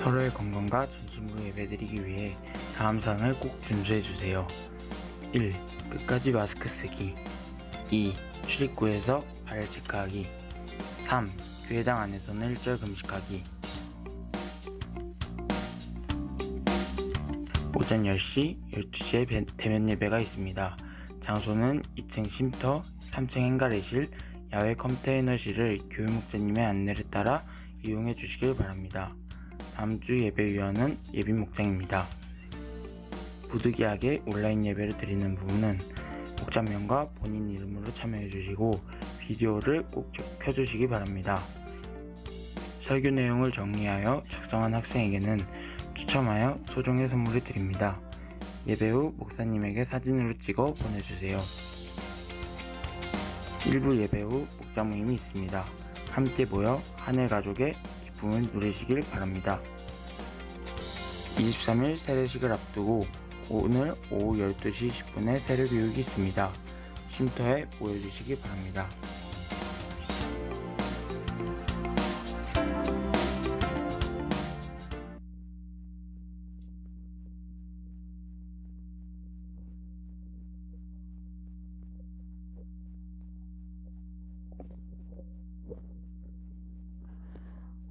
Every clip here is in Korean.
서로의 건강과 전신부 예배드리기 위해 다음 사항을 꼭 준수해주세요. 1. 끝까지 마스크 쓰기. 2. 출입구에서 발열 체크하기. 3. 교회당 안에서는 일절 금식하기. 오전 10시, 12시에 대면 예배가 있습니다. 장소는 2층 쉼터, 3층 행가래실, 야외 컨테이너실을 교회 목사님의 안내를 따라 이용해 주시길 바랍니다. 다음 주 예배위원은 예비 목장입니다. 부득이하게 온라인 예배를 드리는 부분은 목자명과 본인 이름으로 참여해 주시고 비디오를 꼭 켜주시기 바랍니다. 설교 내용을 정리하여 작성한 학생에게는 추첨하여 소정의 선물을 드립니다. 예배 후 목사님에게 사진으로 찍어 보내주세요. 일부 예배 후 목자 모임이 있습니다. 함께 모여 하늘 가족의 기쁨을 누리시길 바랍니다. 23일 세례식을 앞두고 오늘 오후 12시 10분에 세례 교육이 있습니다. 쉼터에 모여주시기 바랍니다.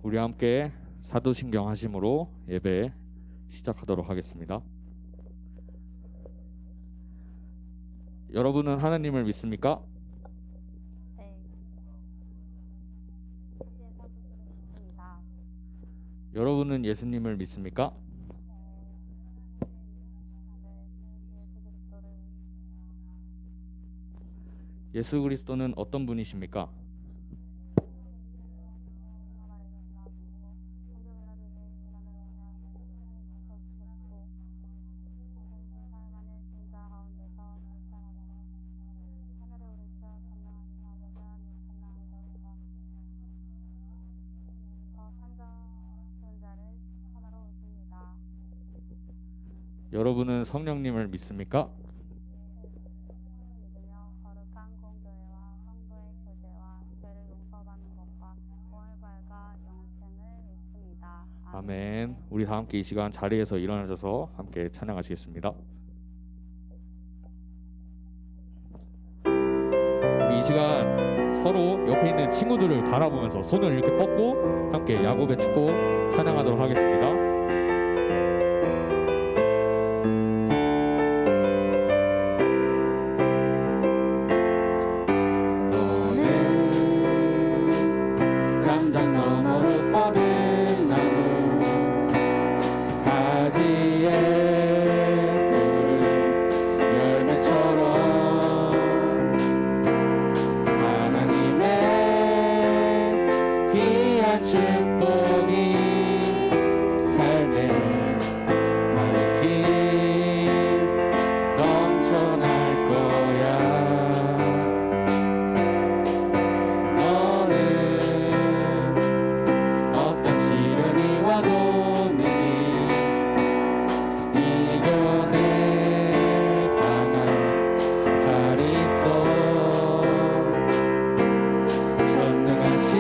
우리 함께 사도신경 하심으로 예배 시작하도록 하겠습니다. 여러분은 하나님을 믿습니까? 네. 믿습니다. 여러분은 예수님을 믿습니까? 예수 그리스도는 어떤 분이십니까? 여러분은 성령님을 믿습니까? 거룩한 공교회와 성도의 교제와 죄를 용서받는 것과 부활과 영생을 믿습니다. 아멘. 우리 다 함께 이 시간 자리에서 일어나셔서 함께 찬양하시겠습니다. 우리 이 시간 서로 옆에 있는 친구들을 바라보면서 손을 이렇게 뻗고 함께 야곱의 축복 찬양하도록 하겠습니다. 전능하신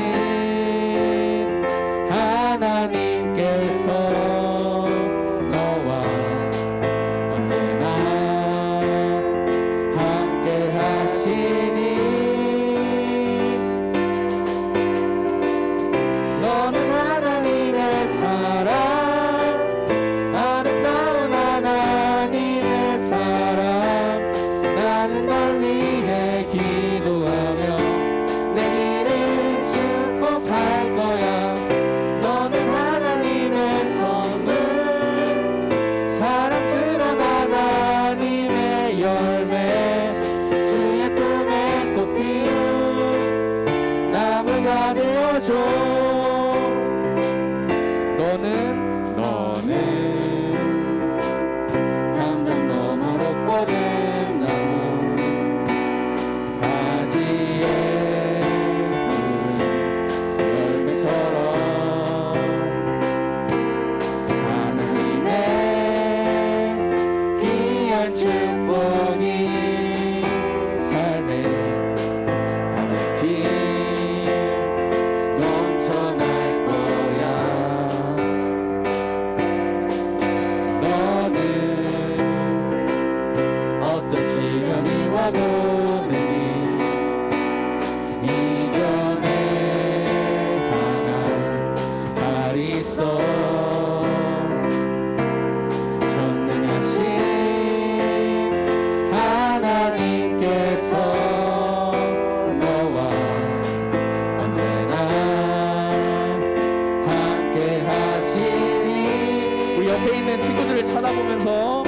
옆에 있는 친구들을 쳐다보면서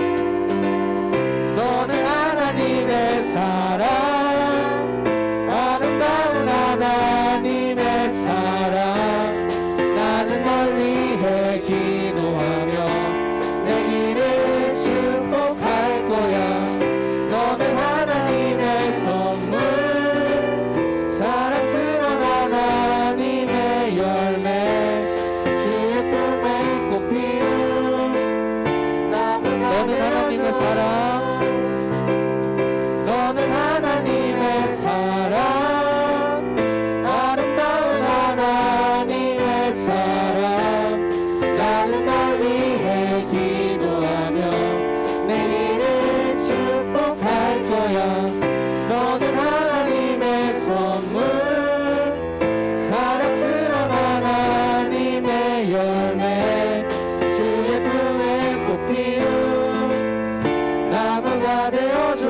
너는 하나님의 사랑, 아름다운 하나님의 사랑. 나는 널 위해 기도하며 내 길을 축복할 거야. 너는 하나님의 선물, 사랑스러운 하나님의 열매, 주의 품에 꽃 피운 너는 하나님의 사랑, 너는 하나님의 사랑, 아름다운 하나님의 사랑. 나는 널 위해 기도하며 내 길을 축복할 거야. 너는 하나님의 선물, 사랑스러운 하나님의 열매, 주의 품에 꽃 피운 나무가 되어줘.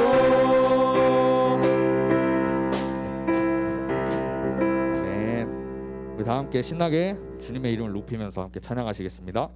네, 우리 다 함께 신나게 주님의 이름을 높이면서 함께 찬양하시겠습니다.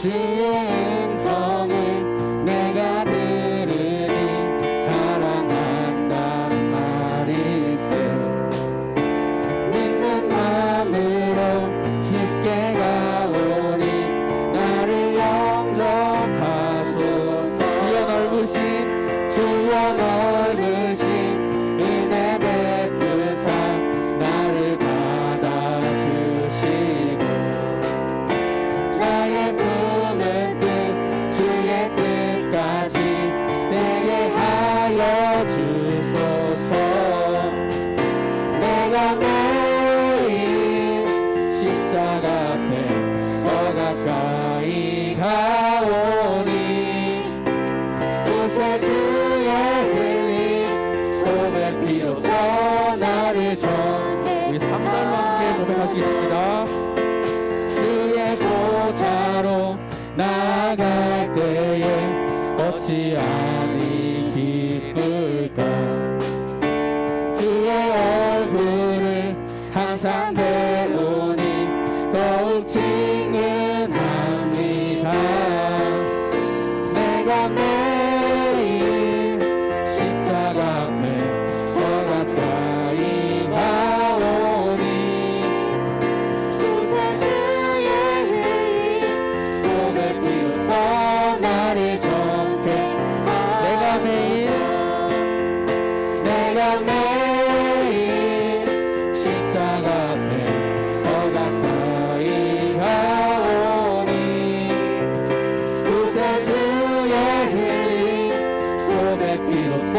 주의 음성을 내가 들으니 사랑한다는 말일세. 믿는 마음으로 주께 가오니 나를 영접하소서. 주여 넓으신 은혜 베푸사 나를 받아주시고 나의 품은 뜻 주의 뜻까지 되게 하여 주소서. 내가 매일 십자가 앞에 더 가까이 가오니 구세주의 흘린 고백 비로소 나를 우리 3달로 함께 고백하시겠습니다. 주의 보좌로 나아갈 때에 어찌하니 기쁠까. 주의 얼굴을 항상 배우니 더욱 증언합니다. 내가 매일 십자가 앞에 더 가까이 가오니 구세주의 흘린 고백 비로소 나를 정케. 내가 매일 십자가 앞에 더 가까이 가오니 구세주의 흘린 고백 비로소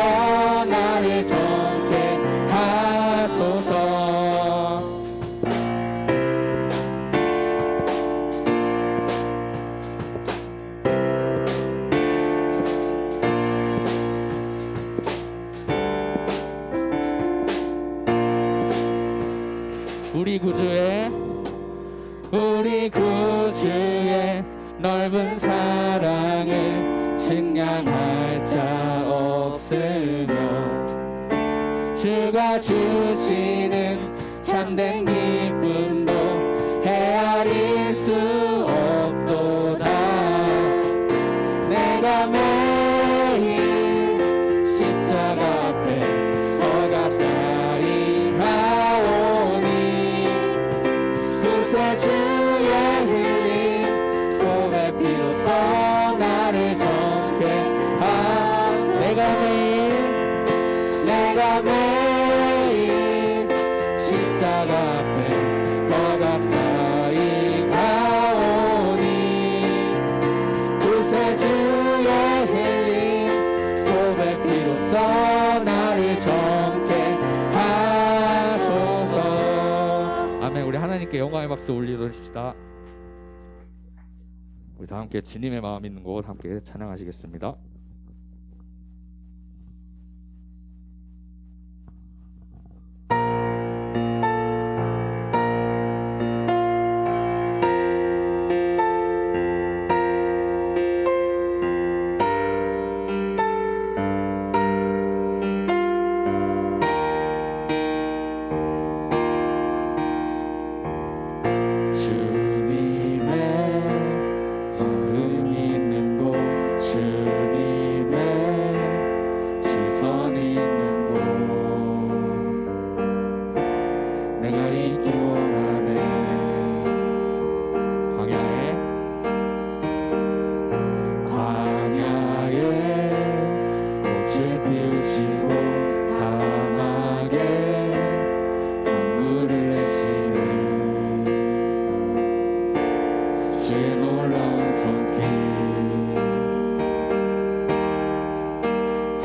나를 정케 하소서. 우리 구주의 넓은 사랑을 측량할 자 없으며 주가 주시는 참된 기쁨도 헤아릴 수 없도다. 내가 매일 십자가 앞에 더 가까이 가오니 구세주의 흘린 고백 비로소 나를 정케 하소서. 내가 매일 십자가 앞에 더 가까이 가오니 구세주의 흘린 고백 비로소 나를 정케 하소서. 아멘. 우리 하나님께 영광의 박수 올려드립시다. 우리 다 함께 주님의 마음 있는 곳 함께 찬양하시겠습니다.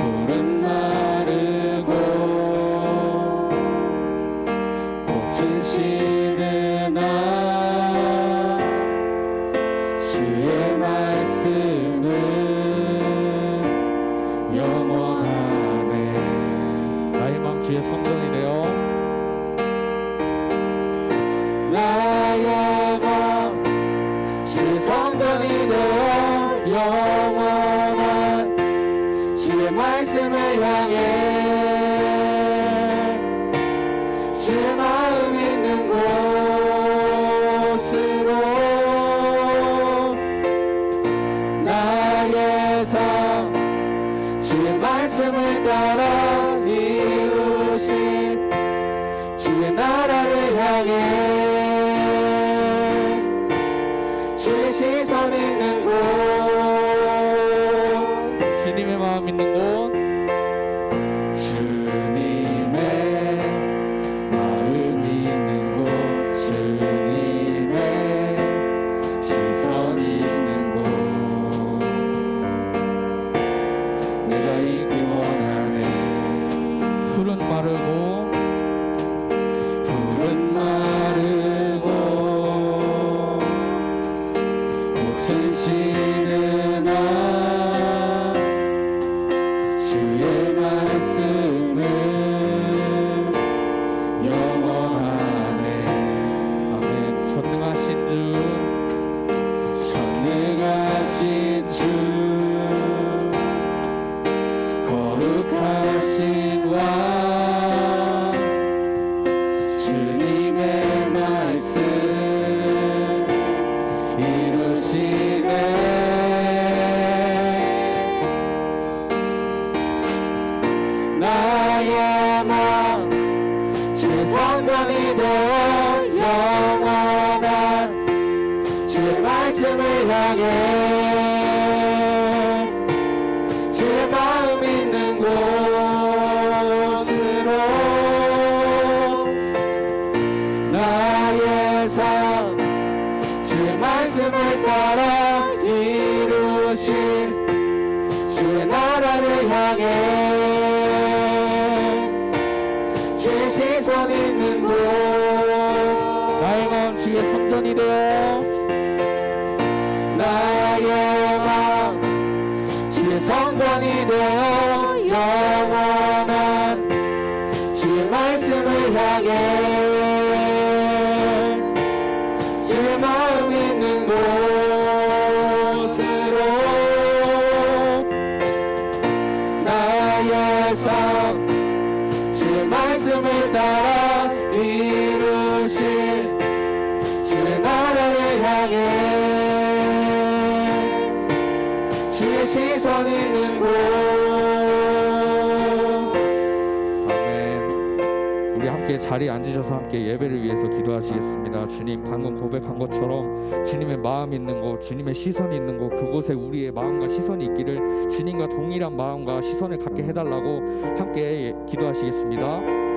푸른 마르고 꽃은 시드나 주의 말씀은 영원하네. 나의 마음 주의 성전이 되어 나의 마음 주의 성전이 되어 영원한 주의 말씀을 향해 주의 마음 있는 곳으로 나의 삶 주의 말씀을 따라 이루신 주의 나라를 향해 주의 시선 있는 곳 주님의 마음 있는 곳 주님의 마음 있는 곳 주님의 시선 있는 곳 내가 있기 원하네. 푸른 마르고 푸른 마르고 꽃은 시드나 주의 말씀은 영원하네. 아멘. 전능하신 주 전능하신 주 거룩하신 왕 주님의 말씀 이루시네. 나의 마음 주의 성전이 되어 영원한 주의 말씀을 향해 주의 마음 있는 곳으로 나의 삶 주의 말씀을 따라 이루신 주의 나라를 향해 주의 시선 있는 곳 나의 마음 주의 성전이 되어 나의 마음 주의 성전이 되어 영원한 주의 말씀을 향해 주의 마음 있는 곳으로 나의 삶 주의 말씀을 따라 이루신 주의 나라를 향해 주의 시선 있는 곳 아멘. 우리 함께 자리에 앉으셔서 함께 예배를 위해서 기도하시겠습니다. 주님, 방금 고백한 것처럼 주님의 마음 있는 곳, 주님의 시선이 있는 곳, 그곳에 우리의 마음과 시선이 있기를 주님과 동일한 마음과 시선을 갖게 해달라고 함께 기도하시겠습니다.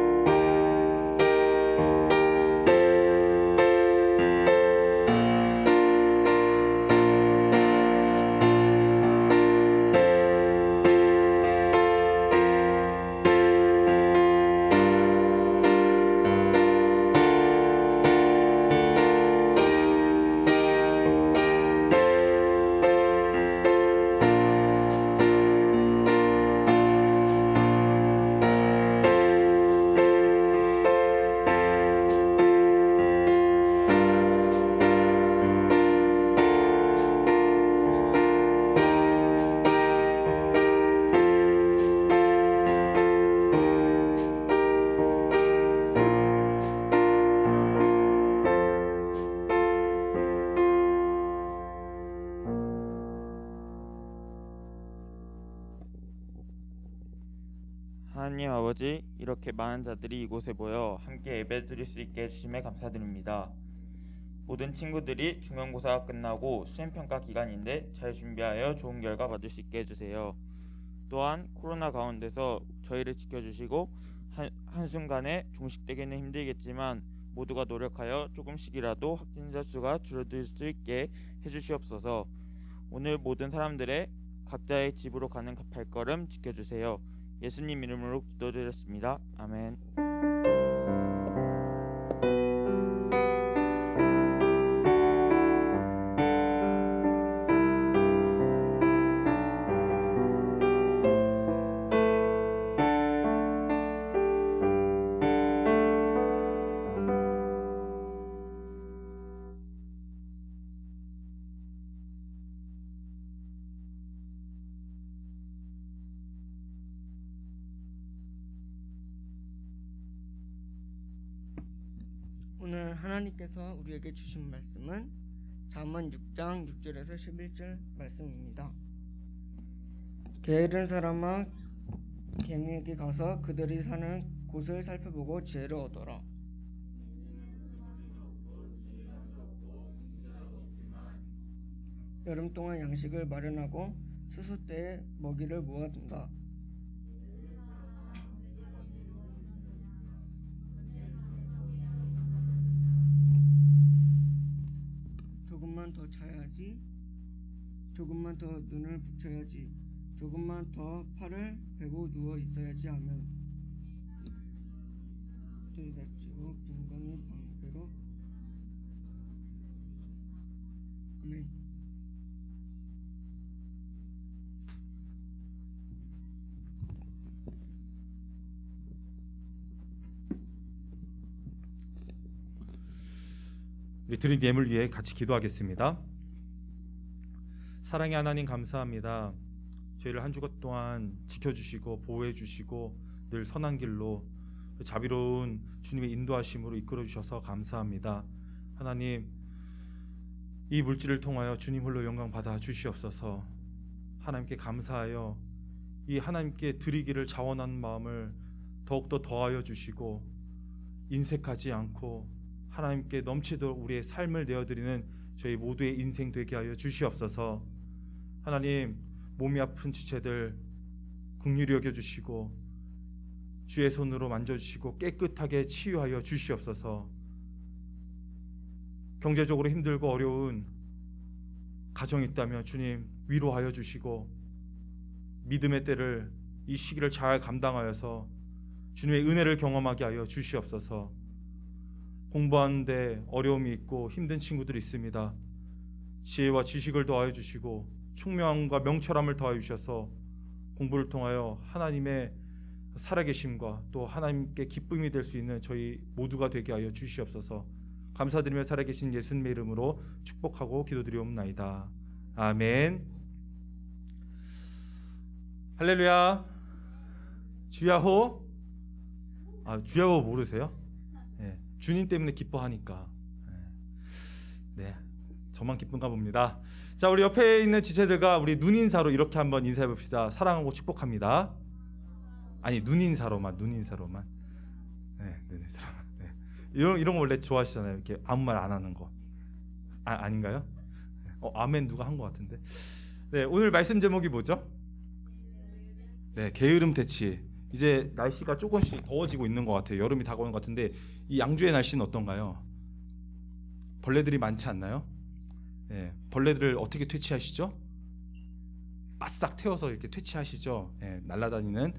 하나님 아버지, 이렇게 많은 자들이 이곳에 모여 함께 예배드릴 수 있게 해주심에 감사드립니다. 모든 친구들이 중간고사가 끝나고 수행평가 기간인데 잘 준비하여 좋은 결과 받을 수 있게 해주세요. 또한 코로나 가운데서 저희를 지켜주시고 한순간에 종식되기는 힘들겠지만 모두가 노력하여 조금씩이라도 확진자 수가 줄어들 수 있게 해주시옵소서. 오늘 모든 사람들의 각자의 집으로 가는 발걸음 지켜주세요. 예수님 이름으로 기도드렸습니다. 아멘. 오늘 하나님께서 우리에게 주신 말씀은 잠언 6장 6절에서 11절 말씀입니다. 게으른 사람아 개미에게 가서 그들이 사는 곳을 살펴보고 지혜를 얻어라. 여름 동안 양식을 마련하고 수수 때에 먹이를 모아둔다. 조금만 더 자야지, 조금만 더 눈을 붙여야지, 조금만 더 팔을 베고 누워 있어야지 하면 들닥치고 빈곤이 방패로. 아멘. 우리 드린 예물 위해 같이 기도하겠습니다. 사랑의 하나님 감사합니다. 저희를 한 주간 동안 지켜주시고 보호해주시고 늘 선한 길로 자비로운 주님의 인도하심으로 이끌어주셔서 감사합니다. 하나님, 이 물질을 통하여 주님 홀로 영광 받아 주시옵소서. 하나님께 감사하여 이 하나님께 드리기를 자원하는 마음을 더욱더 더하여 주시고 인색하지 않고 하나님께 넘치도록 우리의 삶을 내어드리는 저희 모두의 인생 되게 하여 주시옵소서. 하나님, 몸이 아픈 지체들 긍휼히 여겨주시고 주의 손으로 만져주시고 깨끗하게 치유하여 주시옵소서. 경제적으로 힘들고 어려운 가정이 있다면 주님 위로하여 주시고 믿음의 때를 이 시기를 잘 감당하여서 주님의 은혜를 경험하게 하여 주시옵소서. 공부하는데 어려움이 있고 힘든 친구들이 있습니다. 지혜와 지식을 더하여 주시고 총명함과 명철함을 더하여 주셔서 공부를 통하여 하나님의 살아계심과 또 하나님께 기쁨이 될 수 있는 저희 모두가 되게 하여 주시옵소서. 감사드리며 살아계신 예수님의 이름으로 축복하고 기도드리옵나이다. 아멘. 할렐루야. 주야호. 주야호 모르세요? 네. 주님 때문에 기뻐하니까. 네, 저만 기쁜가 봅니다. 자, 우리 옆에 있는 지체들과 우리 눈인사로 이렇게 한번 인사해 봅시다. 사랑하고 축복합니다. 아니, 눈인사로만. 네, 눈인사로만. 네. 이런 거 원래 좋아하시잖아요. 이렇게 아무 말 안 하는 거. 아닌가요? 아멘 누가 한 것 같은데. 네, 오늘 말씀 제목이 뭐죠? 네, 게으름 퇴치. 이제 날씨가 조금씩 더워지고 있는 것 같아요. 여름이 다가오는 것 같은데 이 양주의 날씨는 어떤가요? 벌레들이 많지 않나요? 네, 벌레들을 어떻게 퇴치하시죠? 바싹 태워서 이렇게 퇴치하시죠. 네, 날아다니는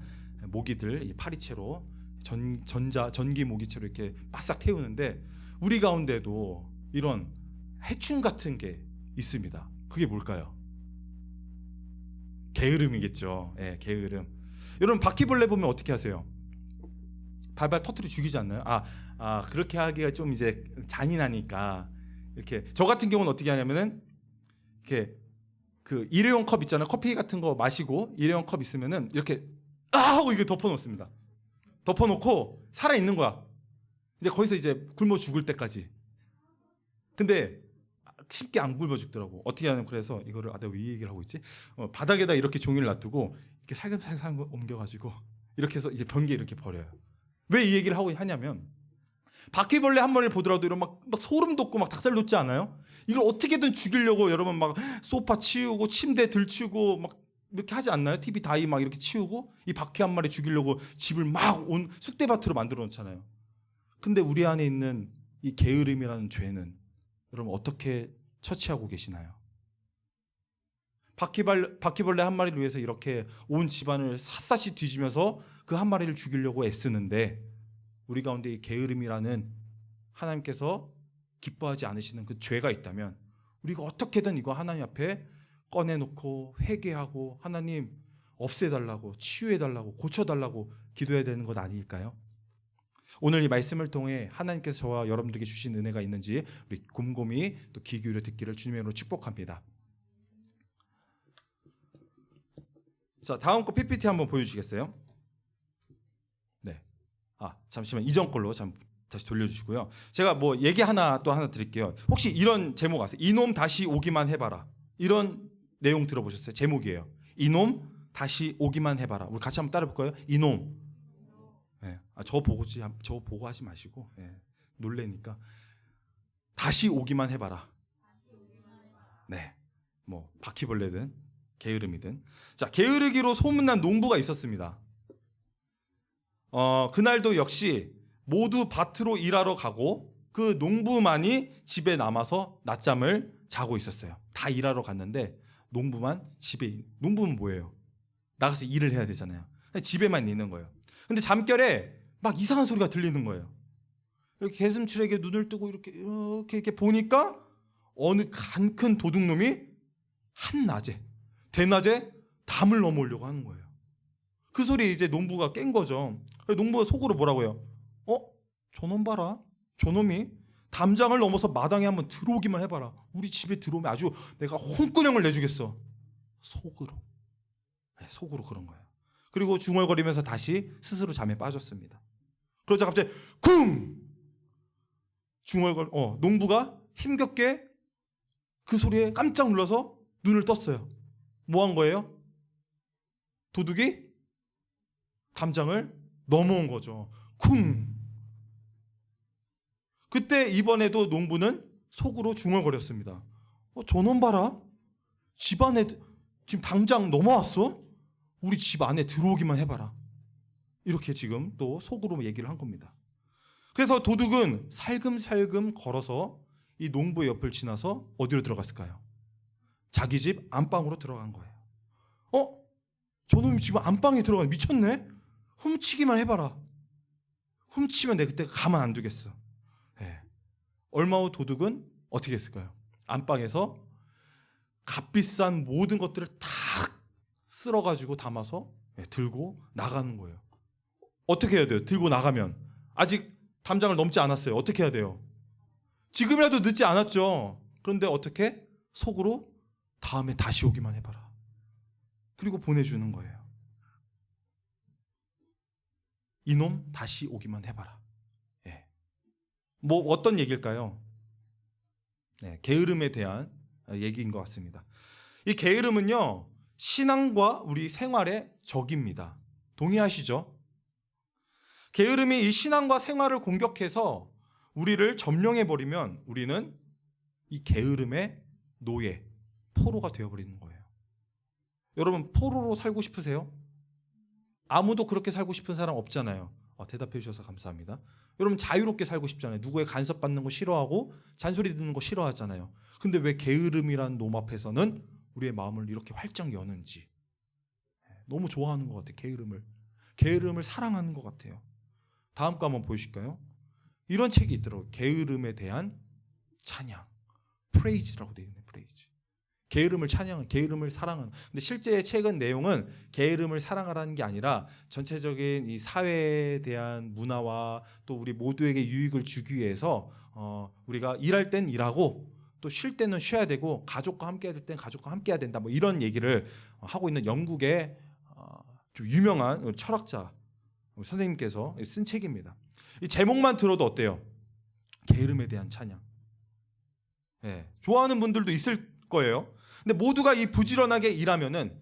모기들 이 파리채로 전기 모기채로 이렇게 바싹 태우는데 우리 가운데도 이런 해충 같은 게 있습니다. 그게 뭘까요? 게으름이겠죠. 네, 게으름. 여러분 바퀴벌레 보면 어떻게 하세요? 발발 터뜨려 죽이지 않나요? 그렇게 하기가 좀 이제 잔인하니까 이렇게 저 같은 경우는 어떻게 하냐면은 이렇게 그 일회용 컵 있잖아요. 커피 같은 거 마시고 일회용 컵 있으면은 이렇게 하고 이거 덮어놓습니다. 덮어놓고 살아 있는 거야. 이제 거기서 이제 굶어 죽을 때까지. 근데 쉽게 안 굶어 죽더라고. 어떻게 하냐면 그래서 이거를 내가 왜 이 얘기를 하고 있지? 바닥에다 이렇게 종이를 놔두고 이렇게 살금살금 옮겨가지고 이렇게 해서 이제 변기에 이렇게 버려요. 왜 이 얘기를 하고 하냐면 바퀴벌레 한 마리를 보더라도 이런 막 소름 돋고 막 닭살 돋지 않아요? 이걸 어떻게든 죽이려고 여러분 막 소파 치우고 침대 들치우고 막 이렇게 하지 않나요? TV 다이 막 이렇게 치우고 이 바퀴 한 마리 죽이려고 집을 막 온 쑥대밭으로 만들어 놓잖아요. 근데 우리 안에 있는 이 게으름이라는 죄는 여러분 어떻게 처치하고 계시나요? 바퀴벌레 한 마리를 위해서 이렇게 온 집안을 샅샅이 뒤지면서 그 한 마리를 죽이려고 애쓰는데 우리 가운데 이 게으름이라는 하나님께서 기뻐하지 않으시는 그 죄가 있다면 우리가 어떻게든 이거 하나님 앞에 꺼내놓고 회개하고 하나님 없애달라고 치유해달라고 고쳐달라고 기도해야 되는 것 아닐까요? 오늘 이 말씀을 통해 하나님께서 저와 여러분들에게 주신 은혜가 있는지 우리 곰곰이 또 귀 기울여 듣기를 주님의 이름으로 축복합니다. 자, 다음 거 PPT 한번 보여주시겠어요? 네. 잠시만 이전 걸로 다시 돌려주시고요. 제가 뭐 얘기 하나 드릴게요. 혹시 이런 제목 아세요? 이놈 다시 오기만 해봐라. 이런 내용 들어보셨어요? 제목이에요. 이놈 다시 오기만 해봐라. 우리 같이 한번 따라해볼까요? 이놈. 네. 저 보고 하지 마시고 놀래니까 다시 오기만 해봐라. 네. 뭐 바퀴벌레든 게으름이든. 자, 게으르기로 소문난 농부가 있었습니다. 그날도 역시 모두 밭으로 일하러 가고 그 농부만이 집에 남아서 낮잠을 자고 있었어요. 다 일하러 갔는데 농부만 농부는 뭐예요? 나가서 일을 해야 되잖아요. 집에만 있는 거예요. 근데 잠결에 막 이상한 소리가 들리는 거예요. 이렇게 개슴츠레게 눈을 뜨고 이렇게 보니까 어느 간 큰 도둑놈이 대낮에 담을 넘어오려고 하는 거예요. 그 소리에 이제 농부가 깬 거죠. 농부가 속으로 뭐라고 해요? 저놈 봐라. 저놈이 담장을 넘어서 마당에 한번 들어오기만 해봐라. 우리 집에 들어오면 아주 내가 홍군형을 내주겠어. 속으로 그런 거예요. 그리고 중얼거리면서 다시 스스로 잠에 빠졌습니다. 그러자 갑자기 쿵! 농부가 힘겹게 그 소리에 깜짝 놀라서 눈을 떴어요. 뭐 한 거예요? 도둑이 담장을 넘어온 거죠. 쿵! 그때 이번에도 농부는 속으로 중얼거렸습니다. 저놈 봐라. 집 안에 지금 당장 넘어왔어? 우리 집 안에 들어오기만 해봐라. 이렇게 지금 또 속으로 얘기를 한 겁니다. 그래서 도둑은 살금살금 걸어서 이 농부의 옆을 지나서 어디로 들어갔을까요? 자기 집 안방으로 들어간 거예요. 저놈이 지금 안방에 들어가 미쳤네? 훔치기만 해봐라. 훔치면 내가 그때 가만 안 두겠어. 얼마 후 도둑은 어떻게 했을까요? 안방에서 값비싼 모든 것들을 다 쓸어가지고 담아서 들고 나가는 거예요. 어떻게 해야 돼요? 들고 나가면 아직 담장을 넘지 않았어요. 어떻게 해야 돼요? 지금이라도 늦지 않았죠. 그런데 어떻게? 속으로 다음에 다시 오기만 해봐라. 그리고 보내주는 거예요. 이놈 다시 오기만 해봐라. 뭐 어떤 얘기일까요? 게으름에 대한 얘기인 것 같습니다. 이 게으름은요, 신앙과 우리 생활의 적입니다. 동의하시죠? 게으름이 이 신앙과 생활을 공격해서 우리를 점령해버리면 우리는 이 게으름의 노예, 포로가 되어버리는 거예요. 여러분, 포로로 살고 싶으세요? 아무도 그렇게 살고 싶은 사람 없잖아요. 대답해 주셔서 감사합니다. 여러분, 자유롭게 살고 싶잖아요. 누구의 간섭받는 거 싫어하고 잔소리 듣는 거 싫어하잖아요. 근데 왜 게으름이라는 놈 앞에서는 우리의 마음을 이렇게 활짝 여는지. 너무 좋아하는 것 같아요. 게으름을 사랑하는 것 같아요. 다음 거 한번 보여주실까요? 이런 책이 있더라고요. 게으름에 대한 찬양, 프레이즈라고 되어 있네요. 프레이즈. 게으름을 찬양하는, 게으름을 사랑하는. 근데 실제 책은 내용은 게으름을 사랑하라는 게 아니라 전체적인 이 사회에 대한 문화와 또 우리 모두에게 유익을 주기 위해서 우리가 일할 땐 일하고 또 쉴 때는 쉬어야 되고 가족과 함께 해야 될 땐 가족과 함께 해야 된다. 뭐 이런 얘기를 하고 있는 영국의 좀 유명한 철학자 선생님께서 쓴 책입니다. 이 제목만 들어도 어때요? 게으름에 대한 찬양. 좋아하는 분들도 있을 거예요. 근데 모두가 이 부지런하게 일하면은,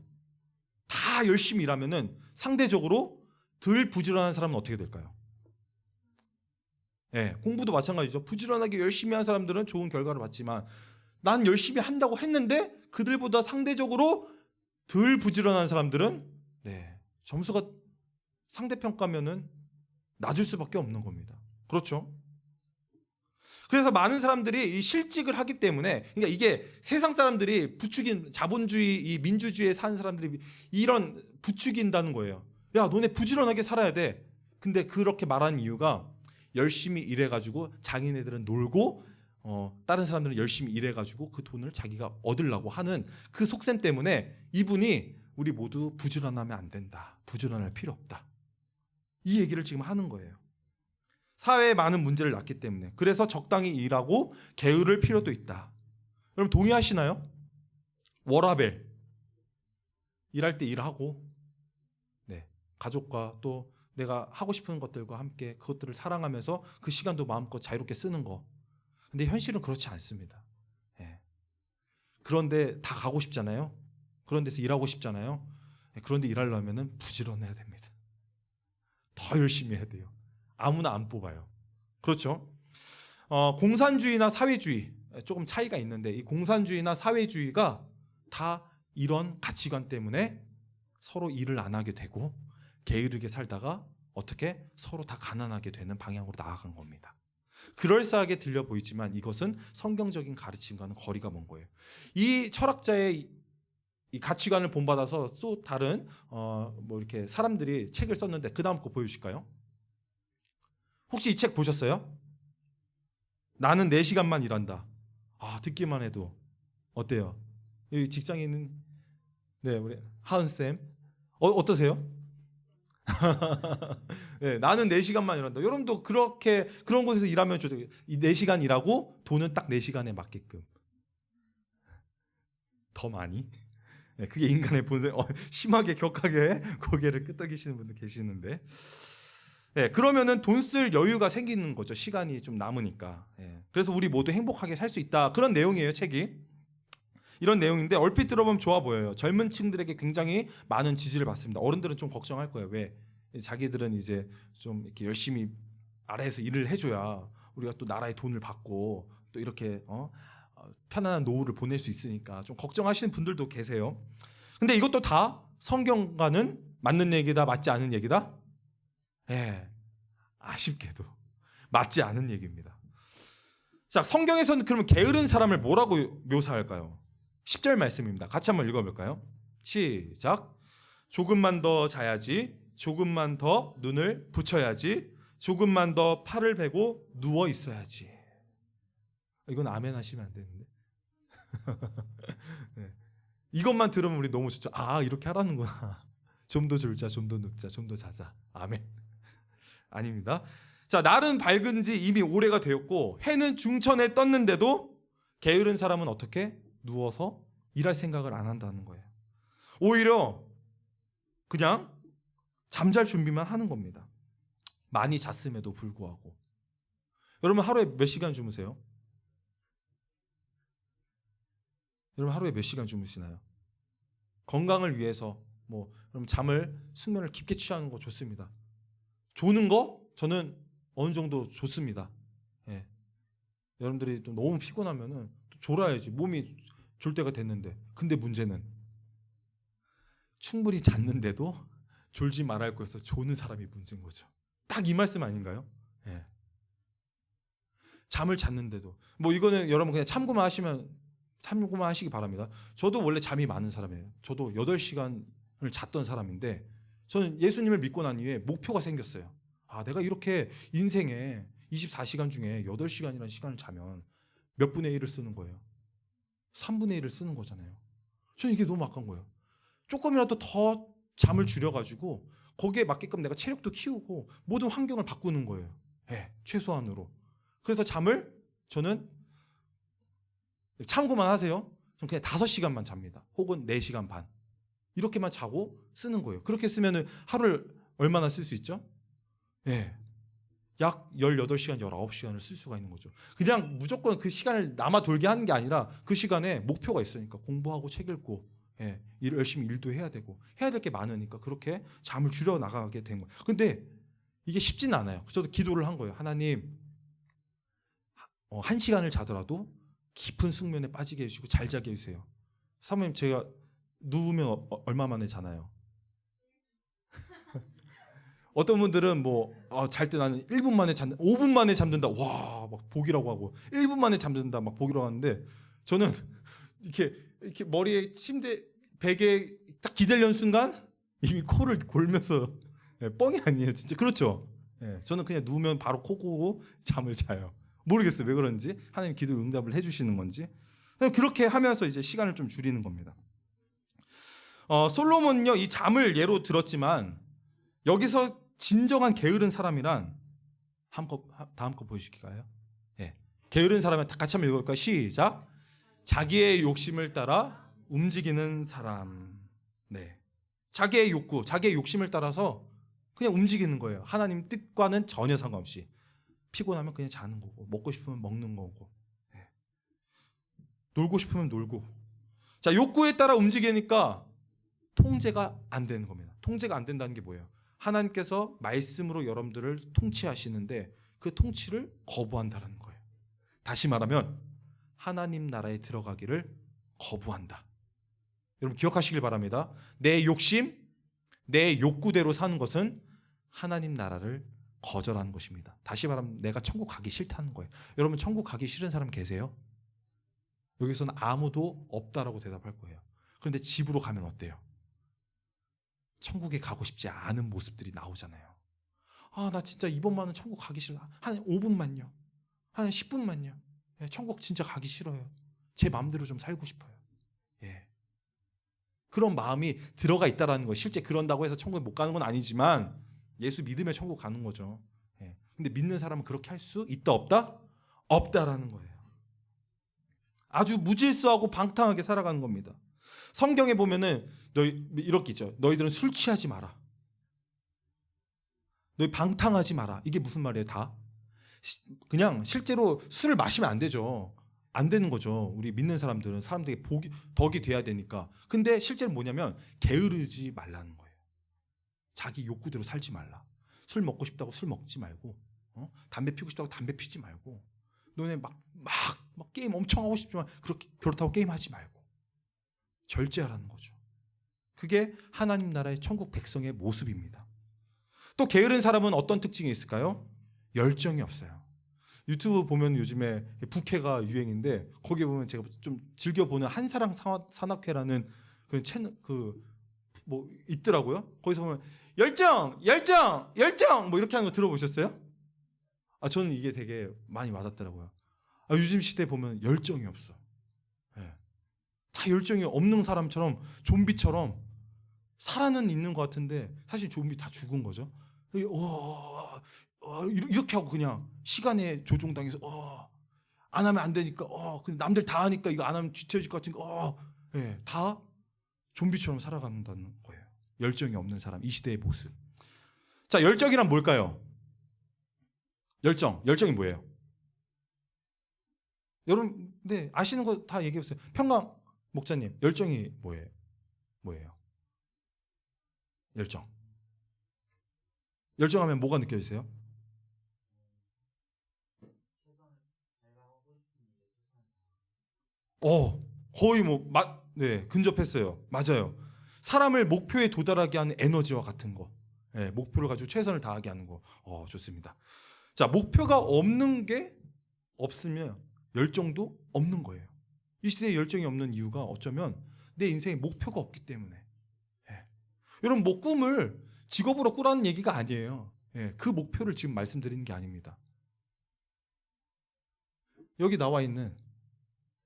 다 열심히 일하면은 상대적으로 덜 부지런한 사람은 어떻게 될까요? 공부도 마찬가지죠. 부지런하게 열심히 한 사람들은 좋은 결과를 받지만 난 열심히 한다고 했는데 그들보다 상대적으로 덜 부지런한 사람들은 점수가 상대평가면은 낮을 수밖에 없는 겁니다. 그렇죠? 그래서 많은 사람들이 이 실직을 하기 때문에, 그러니까 이게 세상 사람들이 부추긴 자본주의, 이 민주주의에 사는 사람들이 이런 부추긴다는 거예요. 야, 너네 부지런하게 살아야 돼. 근데 그렇게 말하는 이유가 열심히 일해가지고 자기네들은 놀고 다른 사람들은 열심히 일해가지고 그 돈을 자기가 얻으려고 하는 그 속셈 때문에 이분이 우리 모두 부지런하면 안 된다. 부지런할 필요 없다. 이 얘기를 지금 하는 거예요. 사회에 많은 문제를 낳기 때문에. 그래서 적당히 일하고 게으를 필요도 있다. 여러분 동의하시나요? 워라밸. 일할 때 일하고, 네, 가족과 또 내가 하고 싶은 것들과 함께 그것들을 사랑하면서 그 시간도 마음껏 자유롭게 쓰는 거. 근데 현실은 그렇지 않습니다. 예. 그런데 다 가고 싶잖아요. 그런 데서 일하고 싶잖아요. 예. 그런데 일하려면 부지런해야 됩니다. 더 열심히 해야 돼요. 아무나 안 뽑아요. 그렇죠? 공산주의나 사회주의 조금 차이가 있는데, 이 공산주의나 사회주의가 다 이런 가치관 때문에 서로 일을 안 하게 되고 게으르게 살다가 어떻게 서로 다 가난하게 되는 방향으로 나아간 겁니다. 그럴싸하게 들려 보이지만 이것은 성경적인 가르침과는 거리가 먼 거예요. 이 철학자의 이 가치관을 본받아서 또 다른 뭐 이렇게 사람들이 책을 썼는데 그 다음 거 보여주실까요? 혹시 이 책 보셨어요? 나는 4시간만 일한다. 아, 듣기만 해도 어때요? 여기 직장에 있는, 네, 우리 하은 쌤 어떠세요? 네, 나는 4시간만 일한다. 여러분도 그렇게 그런 곳에서 일하면 좋죠. 이 4시간 일하고 돈은 딱 4시간에 맞게끔. 더 많이? 네, 그게 인간의 본성. 심하게 격하게 고개를 끄덕이시는 분들 계시는데, 네, 그러면은 돈 쓸 여유가 생기는 거죠. 시간이 좀 남으니까. 네, 그래서 우리 모두 행복하게 살 수 있다. 그런 내용이에요, 책이. 이런 내용인데 얼핏 들어보면 좋아 보여요. 젊은 층들에게 굉장히 많은 지지를 받습니다. 어른들은 좀 걱정할 거예요. 왜? 자기들은 이제 좀 이렇게 열심히 아래에서 일을 해줘야 우리가 또 나라의 돈을 받고 또 이렇게 편안한 노후를 보낼 수 있으니까 좀 걱정하시는 분들도 계세요. 근데 이것도 다 성경과는 맞는 얘기다, 맞지 않은 얘기다? 예, 아쉽게도 맞지 않은 얘기입니다. 자, 성경에서는 그러면 게으른 사람을 뭐라고 묘사할까요? 10절 말씀입니다. 같이 한번 읽어볼까요? 시작. 조금만 더 자야지, 조금만 더 눈을 붙여야지, 조금만 더 팔을 베고 누워 있어야지. 이건 아멘 하시면 안 되는데. 네. 이것만 들으면 우리 너무 좋죠. 아, 이렇게 하라는구나. 좀 더 졸자, 좀 더 눕자, 좀 더 자자. 아멘. 아닙니다. 자, 날은 밝은 지 이미 오래가 되었고 해는 중천에 떴는데도 게으른 사람은 어떻게? 누워서 일할 생각을 안 한다는 거예요. 오히려 그냥 잠잘 준비만 하는 겁니다. 많이 잤음에도 불구하고. 여러분 하루에 몇 시간 주무세요? 여러분 하루에 몇 시간 주무시나요? 건강을 위해서 뭐 여러분 숙면을 깊게 취하는 거 좋습니다. 조는 거 저는 어느 정도 좋습니다. 예. 여러분들이 또 너무 피곤하면은 또 졸아야지. 몸이 졸 때가 됐는데. 근데 문제는 충분히 잤는데도 졸지 말할 거여서 조는 사람이 문제인 거죠. 딱 이 말씀 아닌가요? 예. 잠을 잤는데도 뭐 이거는 여러분 그냥 참고만 하시기 바랍니다. 저도 원래 잠이 많은 사람이에요. 저도 8시간을 잤던 사람인데 저는 예수님을 믿고 난 이후에 목표가 생겼어요. 아, 내가 이렇게 인생에 24시간 중에 8시간이라는 시간을 자면 몇 분의 1을 쓰는 거예요? 3분의 1을 쓰는 거잖아요. 저는 이게 너무 아까운 거예요. 조금이라도 더 잠을 줄여가지고 거기에 맞게끔 내가 체력도 키우고 모든 환경을 바꾸는 거예요. 네, 최소한으로. 그래서 잠을 저는 참고만 하세요. 전 그냥 5시간만 잡니다. 혹은 4시간 반. 이렇게만 자고 쓰는 거예요. 그렇게 쓰면 하루를 얼마나 쓸 수 있죠? 예. 약 18시간, 19시간을 쓸 수가 있는 거죠. 그냥 무조건 그 시간을 남아 돌게 하는 게 아니라 그 시간에 목표가 있으니까 공부하고 책 읽고 열심히 일도 해야 되고 해야 될 게 많으니까 그렇게 잠을 줄여 나가게 된 거예요. 근데 이게 쉽지는 않아요. 저도 기도를 한 거예요. 하나님 1시간을 자더라도 깊은 숙면에 빠지게 해주시고 잘 자게 해주세요. 사모님 제가 누우면 얼마 만에 자나요? 어떤 분들은 뭐 잘 때 나는 1분 만에 5분 만에 잠든다. 와, 막 복이라고 하고 1분 만에 잠든다. 막 복이라고 하는데 저는 이렇게 머리에 침대 베개에 딱 기대려는 순간 이미 코를 골면서 뻥이 아니에요. 진짜 그렇죠. 저는 그냥 누우면 바로 코 고고 잠을 자요. 모르겠어요. 왜 그런지. 하나님 기도 응답을 해주시는 건지. 그렇게 하면서 이제 시간을 좀 줄이는 겁니다. 솔로몬은요, 이 잠을 예로 들었지만 여기서 진정한 게으른 사람이란 다음 거 보여주실까요? 게으른 사람은 다 같이 한번 읽어볼까요? 시작. 자기의 욕심을 따라 움직이는 사람. 네. 자기의 욕구, 자기의 욕심을 따라서 그냥 움직이는 거예요. 하나님 뜻과는 전혀 상관없이. 피곤하면 그냥 자는 거고, 먹고 싶으면 먹는 거고, 놀고 싶으면 놀고. 자, 욕구에 따라 움직이니까 통제가 안 되는 겁니다. 통제가 안 된다는 게 뭐예요? 하나님께서 말씀으로 여러분들을 통치하시는데 그 통치를 거부한다는 거예요. 다시 말하면 하나님 나라에 들어가기를 거부한다. 여러분 기억하시길 바랍니다. 내 욕심, 내 욕구대로 사는 것은 하나님 나라를 거절하는 것입니다. 다시 말하면 내가 천국 가기 싫다는 거예요. 여러분 천국 가기 싫은 사람 계세요? 여기서는 아무도 없다라고 대답할 거예요. 그런데 집으로 가면 어때요? 천국에 가고 싶지 않은 모습들이 나오잖아요. 나 진짜 이번만은 천국 가기 싫어. 한 5분만요. 한 10분만요. 천국 진짜 가기 싫어요. 제 마음대로 좀 살고 싶어요. 그런 마음이 들어가 있다라는 거예요. 실제 그런다고 해서 천국에 못 가는 건 아니지만 예수 믿으면 천국 가는 거죠. 근데 믿는 사람은 그렇게 할 수 있다 없다? 없다라는 거예요. 아주 무질서하고 방탕하게 살아가는 겁니다. 성경에 보면은 너희 이렇게 있죠. 너희들은 술 취하지 마라. 너희 방탕하지 마라. 이게 무슨 말이에요? 다 그냥 실제로 술을 마시면 안 되죠. 안 되는 거죠. 우리 믿는 사람들은 사람들에게 덕이 돼야 되니까. 근데 실제로 뭐냐면 게으르지 말라는 거예요. 자기 욕구대로 살지 말라. 술 먹고 싶다고 술 먹지 말고, 담배 피우고 싶다고 담배 피지 말고, 너네 막 게임 엄청 하고 싶지만 그렇다고 게임하지 말고 절제하라는 거죠. 그게 하나님 나라의 천국 백성의 모습입니다. 또 게으른 사람은 어떤 특징이 있을까요? 열정이 없어요. 유튜브 보면 요즘에 부캐가 유행인데 거기에 보면 제가 좀 즐겨보는 한사랑 산악회라는 그런 채널 뭐 있더라고요. 거기서 보면 열정 뭐 이렇게 하는 거 들어보셨어요? 저는 이게 되게 많이 와닿더라고요. 요즘 시대에 보면 열정이 없어. 다 열정이 없는 사람처럼 좀비처럼 살아는 있는 것 같은데 사실 좀비 다 죽은 거죠. 이렇게 하고 그냥 시간에 조종당해서 안 하면 안 되니까 근데 남들 다 하니까 이거 안 하면 뒤처질 것 같으니까 다 좀비처럼 살아간다는 거예요. 열정이 없는 사람, 이 시대의 모습. 자, 열정이란 뭘까요? 열정이 뭐예요? 여러분, 네, 아시는 거 다 얘기해 보세요. 평강 목사님, 열정이 뭐예요? 열정하면 뭐가 느껴지세요? 거의 근접했어요. 맞아요. 사람을 목표에 도달하게 하는 에너지와 같은 거. 목표를 가지고 최선을 다하게 하는 거. 좋습니다. 자, 목표가 없는 게 없으면 열정도 없는 거예요. 이 시대에 열정이 없는 이유가 어쩌면 내 인생에 목표가 없기 때문에. 여러분, 뭐 꿈을 직업으로 꾸라는 얘기가 아니에요. 그 목표를 지금 말씀드리는 게 아닙니다. 여기 나와 있는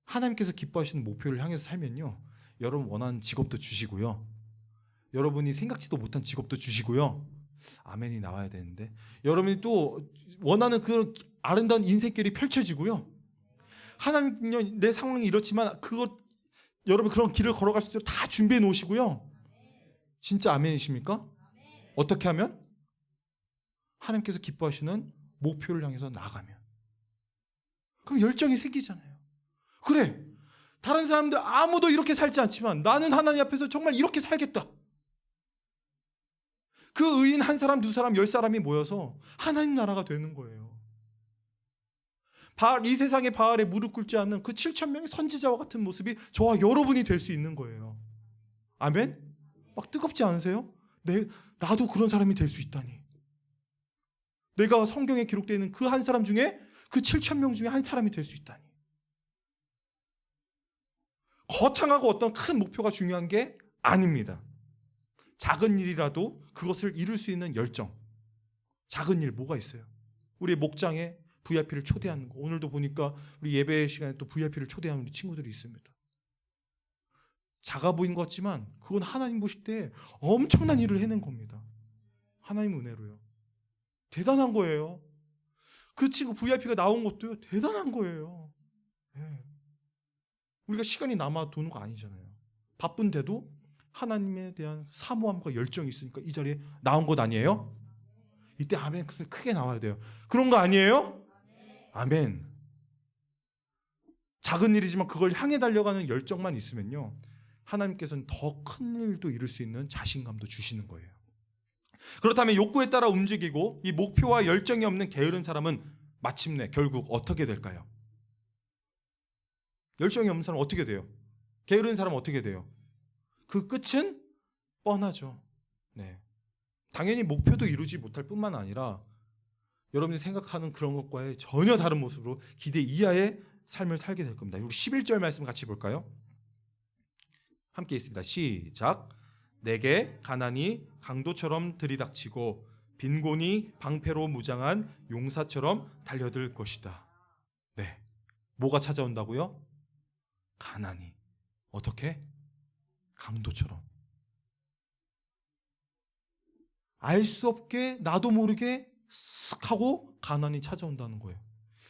하나님께서 기뻐하시는 목표를 향해서 살면요, 여러분 원하는 직업도 주시고요, 여러분이 생각지도 못한 직업도 주시고요, 아멘이 나와야 되는데, 여러분이 또 원하는 그런 아름다운 인생길이 펼쳐지고요, 하나님은요 내 상황이 이렇지만 여러분 그런 길을 걸어갈 수 있도록 다 준비해 놓으시고요. 진짜 아멘이십니까? 어떻게 하면? 하나님께서 기뻐하시는 목표를 향해서 나가면. 그럼 열정이 생기잖아요. 그래, 다른 사람들 아무도 이렇게 살지 않지만 나는 하나님 앞에서 정말 이렇게 살겠다. 그 의인 한 사람, 두 사람, 10사람이 모여서 하나님 나라가 되는 거예요. 이 세상의 바알에 무릎 꿇지 않는 그 7,000명의 선지자와 같은 모습이 저와 여러분이 될 수 있는 거예요. 아멘? 막 뜨겁지 않으세요? 나도 그런 사람이 될 수 있다니. 내가 성경에 기록되어 있는 그 한 사람 중에 그 7,000명 중에 한 사람이 될 수 있다니. 거창하고 어떤 큰 목표가 중요한 게 아닙니다. 작은 일이라도 그것을 이룰 수 있는 열정. 작은 일 뭐가 있어요? 우리 목장에 VIP를 초대하는 거. 오늘도 보니까 우리 예배 시간에 또 VIP를 초대하는 우리 친구들이 있습니다. 작아 보인 것 같지만 그건 하나님 보실 때 엄청난 일을 해낸 겁니다. 하나님 은혜로요. 대단한 거예요. 그 친구 VIP가 나온 것도요, 대단한 거예요. 네. 우리가 시간이 남아 도는 거 아니잖아요. 바쁜데도 하나님에 대한 사모함과 열정이 있으니까 이 자리에 나온 것 아니에요? 이때 아멘 크게 나와야 돼요. 그런 거 아니에요? 아멘. 작은 일이지만 그걸 향해 달려가는 열정만 있으면요, 하나님께서는 더 큰 일도 이룰 수 있는 자신감도 주시는 거예요. 그렇다면 욕구에 따라 움직이고 이 목표와 열정이 없는 게으른 사람은 마침내 결국 어떻게 될까요? 열정이 없는 사람은 어떻게 돼요? 게으른 사람은 어떻게 돼요? 그 끝은 뻔하죠. 네. 당연히 목표도 이루지 못할 뿐만 아니라 여러분이 생각하는 그런 것과의 전혀 다른 모습으로 기대 이하의 삶을 살게 될 겁니다. 우리 11절 말씀 같이 볼까요? 함께 있습니다. 시작. 내게 가난이 강도처럼 들이닥치고 빈곤이 방패로 무장한 용사처럼 달려들 것이다. 네. 뭐가 찾아온다고요? 가난이. 어떻게? 강도처럼. 알 수 없게 나도 모르게 쓱 하고 가난이 찾아온다는 거예요.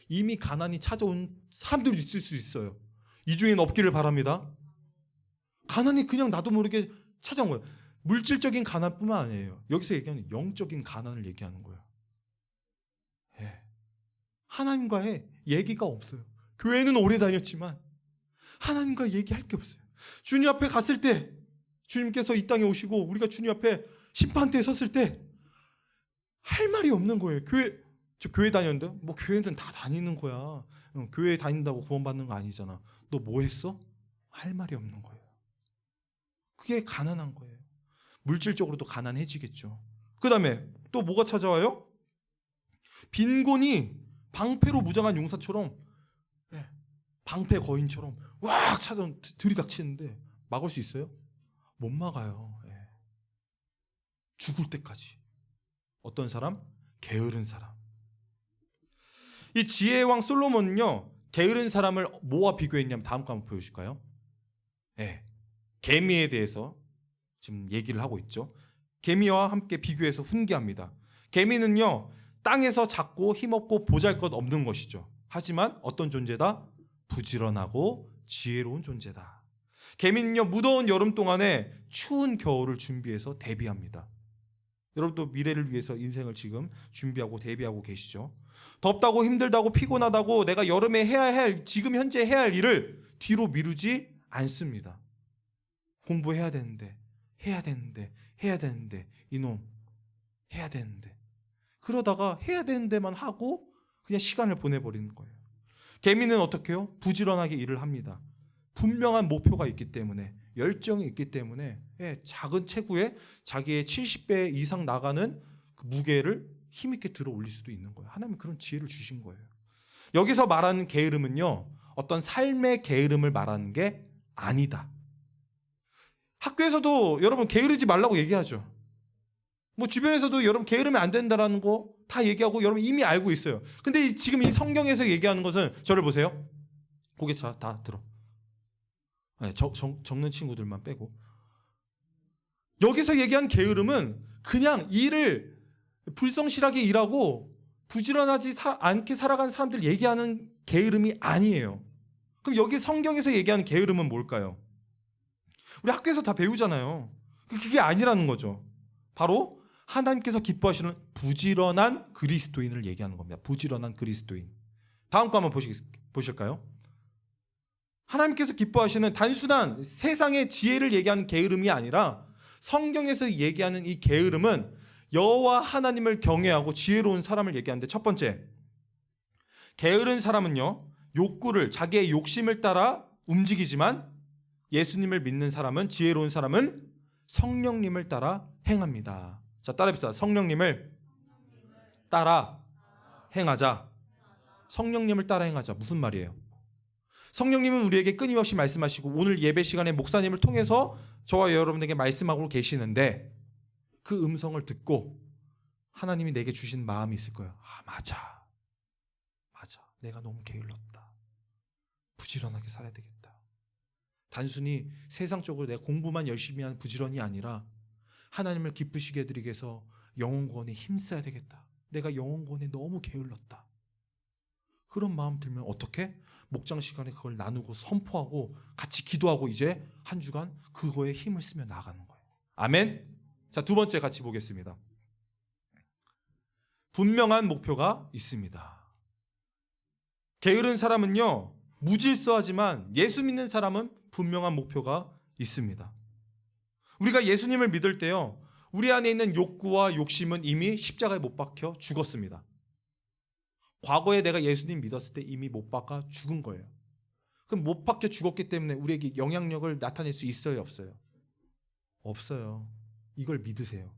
이미 가난이 찾아온 사람들이 있을 수 있어요. 이 중에는 없기를 바랍니다. 가난이 그냥 나도 모르게 찾아온 거예요. 물질적인 가난뿐만 아니에요. 여기서 얘기하는 영적인 가난을 얘기하는 거예요. 예. 하나님과의 얘기가 없어요. 교회는 오래 다녔지만 하나님과 얘기할 게 없어요. 주님 앞에 갔을 때, 주님께서 이 땅에 오시고 우리가 주님 앞에 심판대에 섰을 때 할 말이 없는 거예요. 저 교회 다녔는데? 뭐 교회는 다 다니는 거야. 교회 다닌다고 구원받는 거 아니잖아. 너 뭐 했어? 할 말이 없는 거예요. 그게 가난한 거예요. 물질적으로도 가난해지겠죠. 그 다음에 또 뭐가 찾아와요? 빈곤이 방패로 무장한 용사처럼, 방패 거인처럼 왁 찾아 들이닥치는데 막을 수 있어요? 못 막아요. 죽을 때까지. 어떤 사람? 게으른 사람. 이 지혜의 왕 솔로몬은요, 게으른 사람을 뭐와 비교했냐면 다음 거 한번 보여줄까요? 개미에 대해서 지금 얘기를 하고 있죠. 개미와 함께 비교해서 훈계합니다. 개미는요, 땅에서 작고 힘없고 보잘것없는 것이죠. 하지만 어떤 존재다? 부지런하고 지혜로운 존재다. 개미는요, 무더운 여름 동안에 추운 겨울을 준비해서 대비합니다. 여러분도 미래를 위해서 인생을 지금 준비하고 대비하고 계시죠. 덥다고 힘들다고 피곤하다고 내가 여름에 지금 현재 해야 할 일을 뒤로 미루지 않습니다. 공부해야 되는데, 이놈 해야 되는데, 그러다가 해야 되는 데만 하고 그냥 시간을 보내버리는 거예요. 개미는 어떻게 해요? 부지런하게 일을 합니다. 분명한 목표가 있기 때문에, 열정이 있기 때문에 작은 체구에 자기의 70배 이상 나가는 그 무게를 힘있게 들어 올릴 수도 있는 거예요. 하나님은 그런 지혜를 주신 거예요. 여기서 말하는 게으름은요, 어떤 삶의 게으름을 말하는 게 아니다. 학교에서도 여러분 게으르지 말라고 얘기하죠. 뭐 주변에서도 여러분 게으르면 안 된다라는 거 다 얘기하고 여러분 이미 알고 있어요. 근데 지금 이 성경에서 얘기하는 것은, 저를 보세요. 고개 다 들어. 적는 친구들만 빼고. 여기서 얘기한 게으름은 그냥 일을 불성실하게 일하고 부지런하지 않게 살아가는 사람들 얘기하는 게으름이 아니에요. 그럼 여기 성경에서 얘기하는 게으름은 뭘까요? 우리 학교에서 다 배우잖아요. 그게 아니라는 거죠. 바로 하나님께서 기뻐하시는 부지런한 그리스도인을 얘기하는 겁니다. 부지런한 그리스도인. 다음 거 한번 보실까요? 하나님께서 기뻐하시는 단순한 세상의 지혜를 얘기하는 게으름이 아니라 성경에서 얘기하는 이 게으름은 여호와 하나님을 경외하고 지혜로운 사람을 얘기하는데, 첫 번째, 게으른 사람은요, 욕구를, 자기의 욕심을 따라 움직이지만 예수님을 믿는 사람은, 지혜로운 사람은 성령님을 따라 행합니다. 자, 따라합시다. 성령님을 따라 행하자. 성령님을 따라 행하자. 무슨 말이에요? 성령님은 우리에게 끊임없이 말씀하시고 오늘 예배 시간에 목사님을 통해서 저와 여러분에게 말씀하고 계시는데 그 음성을 듣고 하나님이 내게 주신 마음이 있을 거예요. 아, 맞아. 내가 너무 게을렀다. 부지런하게 살아야 되겠다. 단순히 세상적으로 내가 공부만 열심히 한 부지런이 아니라 하나님을 기쁘시게 해드리기 위해서 영혼구원에 힘써야 되겠다. 내가 영혼구원에 너무 게을렀다. 그런 마음 들면 어떻게? 목장 시간에 그걸 나누고 선포하고 같이 기도하고 이제 한 주간 그거에 힘을 쓰며 나가는 거예요. 아멘. 자, 두 번째 같이 보겠습니다. 분명한 목표가 있습니다. 게으른 사람은요, 무질서하지만 예수 믿는 사람은 분명한 목표가 있습니다. 우리가 예수님을 믿을 때요, 우리 안에 있는 욕구와 욕심은 이미 십자가에 못 박혀 죽었습니다. 과거에 내가 예수님 믿었을 때 이미 못 박아 죽은 거예요. 그럼 못 박혀 죽었기 때문에 우리에게 영향력을 나타낼 수 있어요, 없어요? 없어요. 이걸 믿으세요.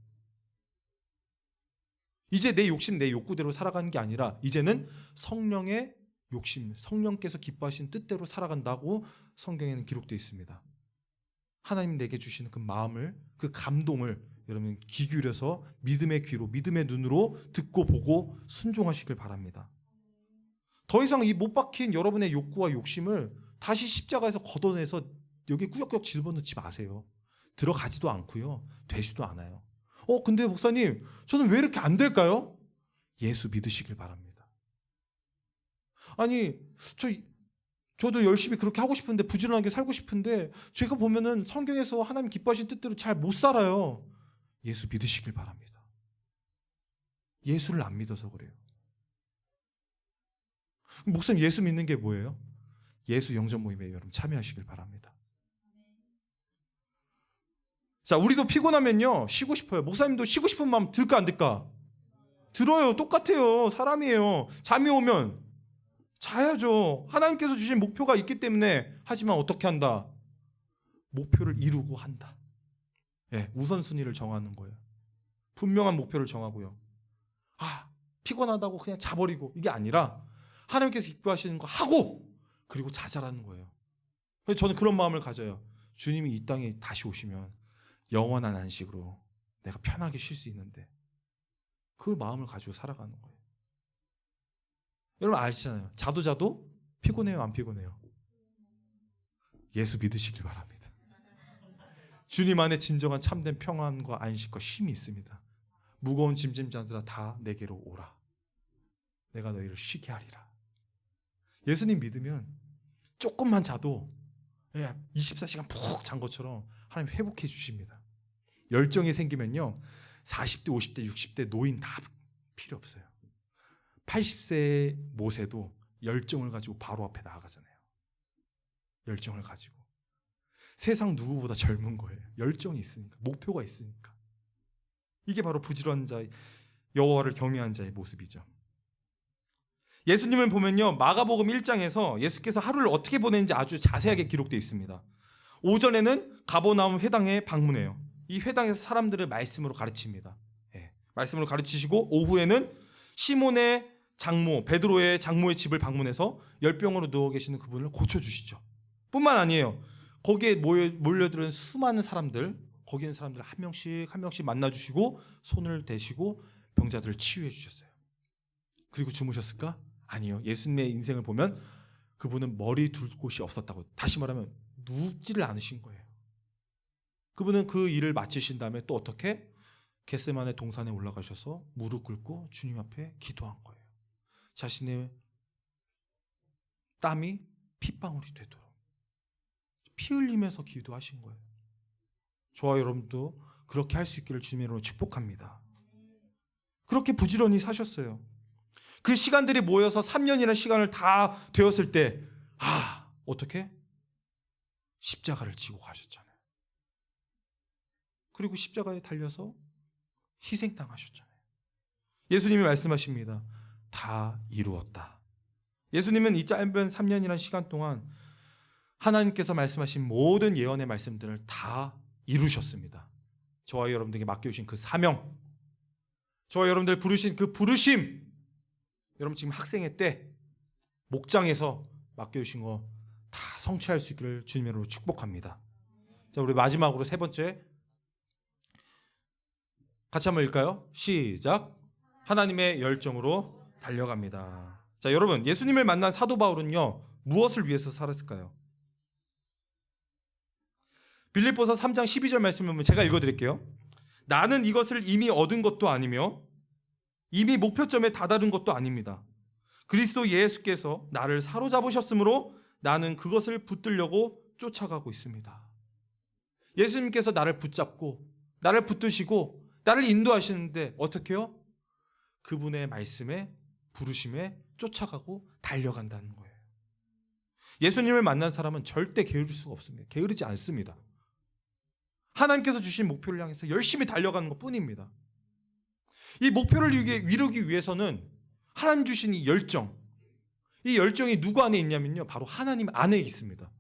이제 내 욕심, 내 욕구대로 살아가는 게 아니라 이제는 성령의 욕심, 성령께서 기뻐하신 뜻대로 살아간다고 성경에는 기록되어 있습니다. 하나님 내게 주시는 그 마음을, 그 감동을 여러분 귀 기울여서 믿음의 귀로, 믿음의 눈으로 듣고 보고 순종하시길 바랍니다. 더 이상 이 못 박힌 여러분의 욕구와 욕심을 다시 십자가에서 걷어내서 여기 꾸역꾸역 집어넣지 마세요. 들어가지도 않고요, 되지도 않아요. 근데 목사님, 저는 왜 이렇게 안 될까요? 예수 믿으시길 바랍니다. 아니, 저도 열심히 그렇게 하고 싶은데, 부지런하게 살고 싶은데 제가 보면은 성경에서 하나님 기뻐하신 뜻대로 잘 못 살아요. 예수 믿으시길 바랍니다. 예수를 안 믿어서 그래요. 목사님, 예수 믿는 게 뭐예요? 예수 영접 모임에 여러분 참여하시길 바랍니다. 자, 우리도 피곤하면요 쉬고 싶어요. 목사님도 쉬고 싶은 마음 들까 안 들까? 들어요. 똑같아요. 사람이에요. 잠이 오면 자야죠. 하나님께서 주신 목표가 있기 때문에. 하지만 어떻게 한다? 목표를 이루고 한다. 예, 우선순위를 정하는 거예요. 분명한 목표를 정하고요. 피곤하다고 그냥 자버리고, 이게 아니라 하나님께서 기뻐하시는 거 하고 그리고 자잘하는 거예요. 그래서 저는 그런 마음을 가져요. 주님이 이 땅에 다시 오시면 영원한 안식으로 내가 편하게 쉴 수 있는데, 그 마음을 가지고 살아가는 거예요. 여러분 아시잖아요. 자도 피곤해요, 안 피곤해요? 예수 믿으시길 바랍니다. 주님 안에 진정한 참된 평안과 안식과 쉼이 있습니다. 무거운 짐진 자들아 다 내게로 오라. 내가 너희를 쉬게 하리라. 예수님 믿으면 조금만 자도 24시간 푹 잔 것처럼 하나님 회복해 주십니다. 열정이 생기면요 40대, 50대, 60대 노인 다 필요 없어요. 80세 모세도 열정을 가지고 바로 앞에 나아가잖아요. 열정을 가지고. 세상 누구보다 젊은 거예요. 열정이 있으니까, 목표가 있으니까. 이게 바로 부지런한 자의, 여호와를 경외한 자의 모습이죠. 예수님을 보면요 마가복음 1장에서 예수께서 하루를 어떻게 보내는지 아주 자세하게 기록되어 있습니다. 오전에는 가버나움 회당에 방문해요. 이 회당에서 사람들을 말씀으로 가르칩니다. 말씀으로 가르치시고 오후에는 시몬의 장모, 베드로의 장모의 집을 방문해서 열병으로 누워 계시는 그분을 고쳐주시죠. 뿐만 아니에요. 거기에 몰려들은 수많은 사람들, 거기 있는 사람들 한 명씩 만나주시고 손을 대시고 병자들을 치유해 주셨어요. 그리고 주무셨을까? 아니요. 예수님의 인생을 보면 그분은 머리 둘 곳이 없었다고. 다시 말하면 눕지를 않으신 거예요. 그분은 그 일을 마치신 다음에 또 어떻게? 겟세마네 동산에 올라가셔서 무릎 꿇고 주님 앞에 기도한 거예요. 자신의 땀이 핏방울이 되도록 피 흘리면서 기도하신 거예요. 저와 여러분도 그렇게 할 수 있기를 주님의 이름으로 축복합니다. 그렇게 부지런히 사셨어요. 그 시간들이 모여서 3년이라는 시간을 다 되었을 때 어떻게? 십자가를 지고 가셨잖아요. 그리고 십자가에 달려서 희생당하셨잖아요. 예수님이 말씀하십니다. 다 이루었다. 예수님은 이 짧은 3년이라는 시간 동안 하나님께서 말씀하신 모든 예언의 말씀들을 다 이루셨습니다. 저와 여러분들에게 맡겨주신 그 사명, 저와 여러분들 부르신 그 부르심, 여러분 지금 학생회 때 목장에서 맡겨주신 거 다 성취할 수 있기를 주님의 이름으로 축복합니다. 자, 우리 마지막으로 세 번째 같이 한번 읽을까요? 시작. 하나님의 열정으로 달려갑니다. 자, 여러분, 예수님을 만난 사도 바울은요 무엇을 위해서 살았을까요? 빌립보서 3장 12절 말씀을 보면 제가 읽어드릴게요. 나는 이것을 이미 얻은 것도 아니며 이미 목표점에 다다른 것도 아닙니다. 그리스도 예수께서 나를 사로잡으셨으므로 나는 그것을 붙들려고 쫓아가고 있습니다. 예수님께서 나를 붙잡고 나를 붙드시고 나를 인도하시는데 어떻게 해요? 그분의 말씀에 부르심에 쫓아가고 달려간다는 거예요. 예수님을 만난 사람은 절대 게으를 수가 없습니다. 게으르지 않습니다. 하나님께서 주신 목표를 향해서 열심히 달려가는 것 뿐입니다. 이 목표를 이루기 위해서는 하나님 주신 이 열정이 누구 안에 있냐면요 바로 하나님 안에 있습니다.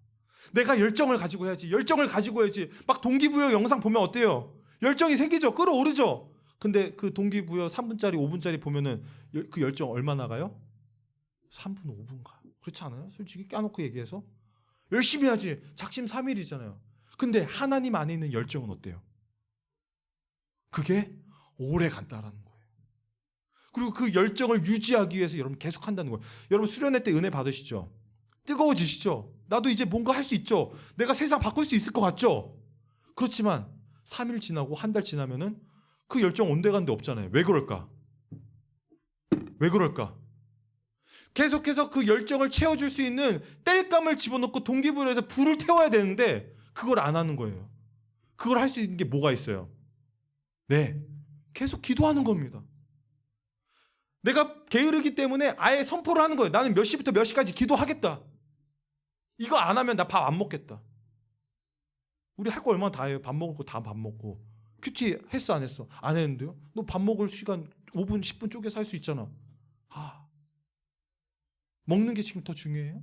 내가 열정을 가지고 해야지, 열정을 가지고 해야지. 막 동기부여 영상 보면 어때요? 열정이 생기죠. 끌어오르죠. 근데 그 동기부여 3분짜리 5분짜리 보면은 그 열정 얼마나 가요? 3분 5분 가요. 그렇지 않아요? 솔직히 까놓고 얘기해서 열심히 해야지. 작심삼일이잖아요. 근데 하나님 안에 있는 열정은 어때요? 그게 오래 간다라는 거예요. 그리고 그 열정을 유지하기 위해서 여러분 계속 한다는 거예요. 여러분 수련회 때 은혜 받으시죠? 뜨거워지시죠? 나도 이제 뭔가 할 수 있죠? 내가 세상 바꿀 수 있을 것 같죠? 그렇지만 3일 지나고 한 달 지나면은 그 열정 온데간데 없잖아요. 왜 그럴까? 왜 그럴까? 계속해서 그 열정을 채워줄 수 있는 땔감을 집어넣고 동기부여해서 불을 태워야 되는데 그걸 안 하는 거예요. 그걸 할 수 있는 게 뭐가 있어요? 네, 계속 기도하는 겁니다. 내가 게으르기 때문에 아예 선포를 하는 거예요. 나는 몇 시부터 몇 시까지 기도하겠다. 이거 안 하면 나 밥 안 먹겠다. 우리 할 거 얼마나 다 해요. 밥 먹을 거 다 밥 먹고. 큐티 했어 안 했어? 안 했는데요? 너 밥 먹을 시간 5분 10분 쪼개서 할 수 있잖아. 먹는 게 지금 더 중요해요?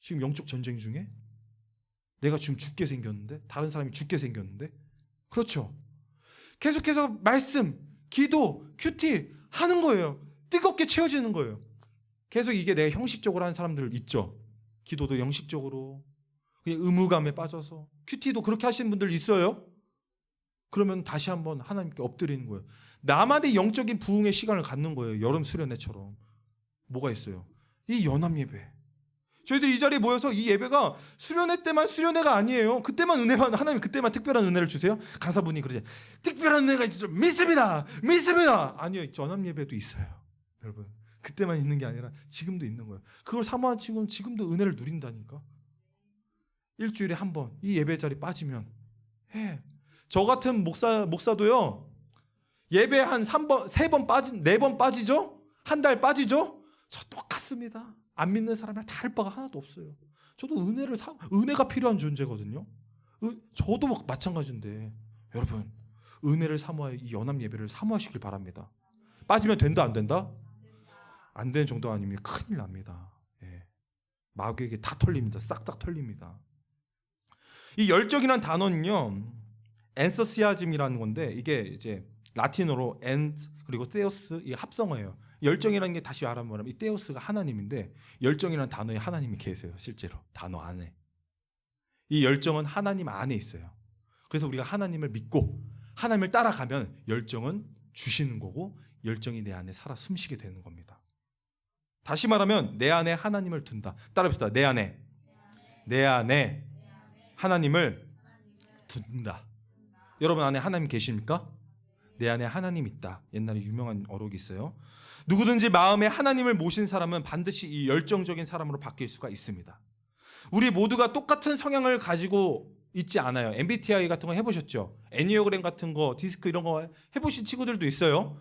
지금 영적 전쟁 중에? 내가 지금 죽게 생겼는데? 다른 사람이 죽게 생겼는데? 그렇죠. 계속해서 말씀, 기도, 큐티 하는 거예요. 뜨겁게 채워지는 거예요. 계속 이게 내가 형식적으로 하는 사람들 있죠. 기도도 형식적으로 그냥 의무감에 빠져서. 큐티도 그렇게 하시는 분들 있어요. 그러면 다시 한번 하나님께 엎드리는 거예요. 나만의 영적인 부흥의 시간을 갖는 거예요. 여름 수련회처럼. 뭐가 있어요? 이 연합 예배. 저희들이 이 자리에 모여서 이 예배가 수련회 때만 수련회가 아니에요. 그때만 은혜만, 하나님 그때만 특별한 은혜를 주세요. 강사분이 그러지, 특별한 은혜가 있죠. 믿습니다. 아니요, 연합 예배도 있어요. 여러분, 그때만 있는 게 아니라 지금도 있는 거예요. 그걸 사모한 친구는 지금도 은혜를 누린다니까. 일주일에 한 번 이 예배 자리 빠지면 해. 저 같은 목사도요, 예배 한 3번, 3번 빠진, 4번 빠지죠? 한 달 빠지죠? 저 똑같습니다. 안 믿는 사람이랑 다를 바가 하나도 없어요. 저도 은혜가 필요한 존재거든요. 저도 마찬가지인데 여러분, 은혜를 사모하여 이 연합 예배를 사모하시길 바랍니다. 빠지면 된다 안 된다? 안 되는 정도 아니면 큰일 납니다. 예. 마귀에게 다 털립니다. 싹싹 털립니다. 이 열정이라는 단어는요, 엔서시아즘이라는 건데 이게 이제 라틴어로 엔스 그리고 테오스 이 합성어예요. 열정이라는 게 다시 말하면 이 테오스가 하나님인데 열정이라는 단어에 하나님이 계세요. 실제로 단어 안에. 이 열정은 하나님 안에 있어요. 그래서 우리가 하나님을 믿고 하나님을 따라가면 열정은 주시는 거고 열정이 내 안에 살아 숨쉬게 되는 겁니다. 다시 말하면 내 안에 하나님을 둔다. 따라합시다. 내 안에 하나님을 둔다. 여러분 안에 하나님 계십니까? 내 안에 하나님 있다. 옛날에 유명한 어록이 있어요. 누구든지 마음에 하나님을 모신 사람은 반드시 이 열정적인 사람으로 바뀔 수가 있습니다. 우리 모두가 똑같은 성향을 가지고 있지 않아요. MBTI 같은 거 해보셨죠? 애니어그램 같은 거, 디스크 이런 거 해보신 친구들도 있어요.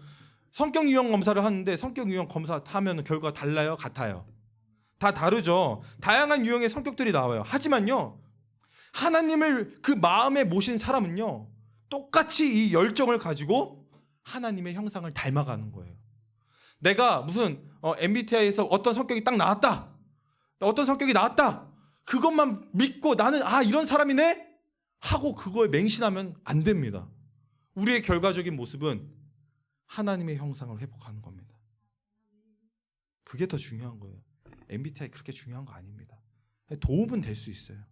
성격 유형 검사를 하는데 성격 유형 검사 하면 결과가 달라요? 같아요? 다 다르죠. 다양한 유형의 성격들이 나와요. 하지만요, 하나님을 그 마음에 모신 사람은요, 똑같이 이 열정을 가지고 하나님의 형상을 닮아가는 거예요. 내가 무슨 MBTI에서 어떤 성격이 딱 나왔다, 어떤 성격이 나왔다, 그것만 믿고 나는 이런 사람이네 하고 그거에 맹신하면 안 됩니다. 우리의 결과적인 모습은 하나님의 형상을 회복하는 겁니다. 그게 더 중요한 거예요. MBTI 그렇게 중요한 거 아닙니다. 도움은 될 수 있어요.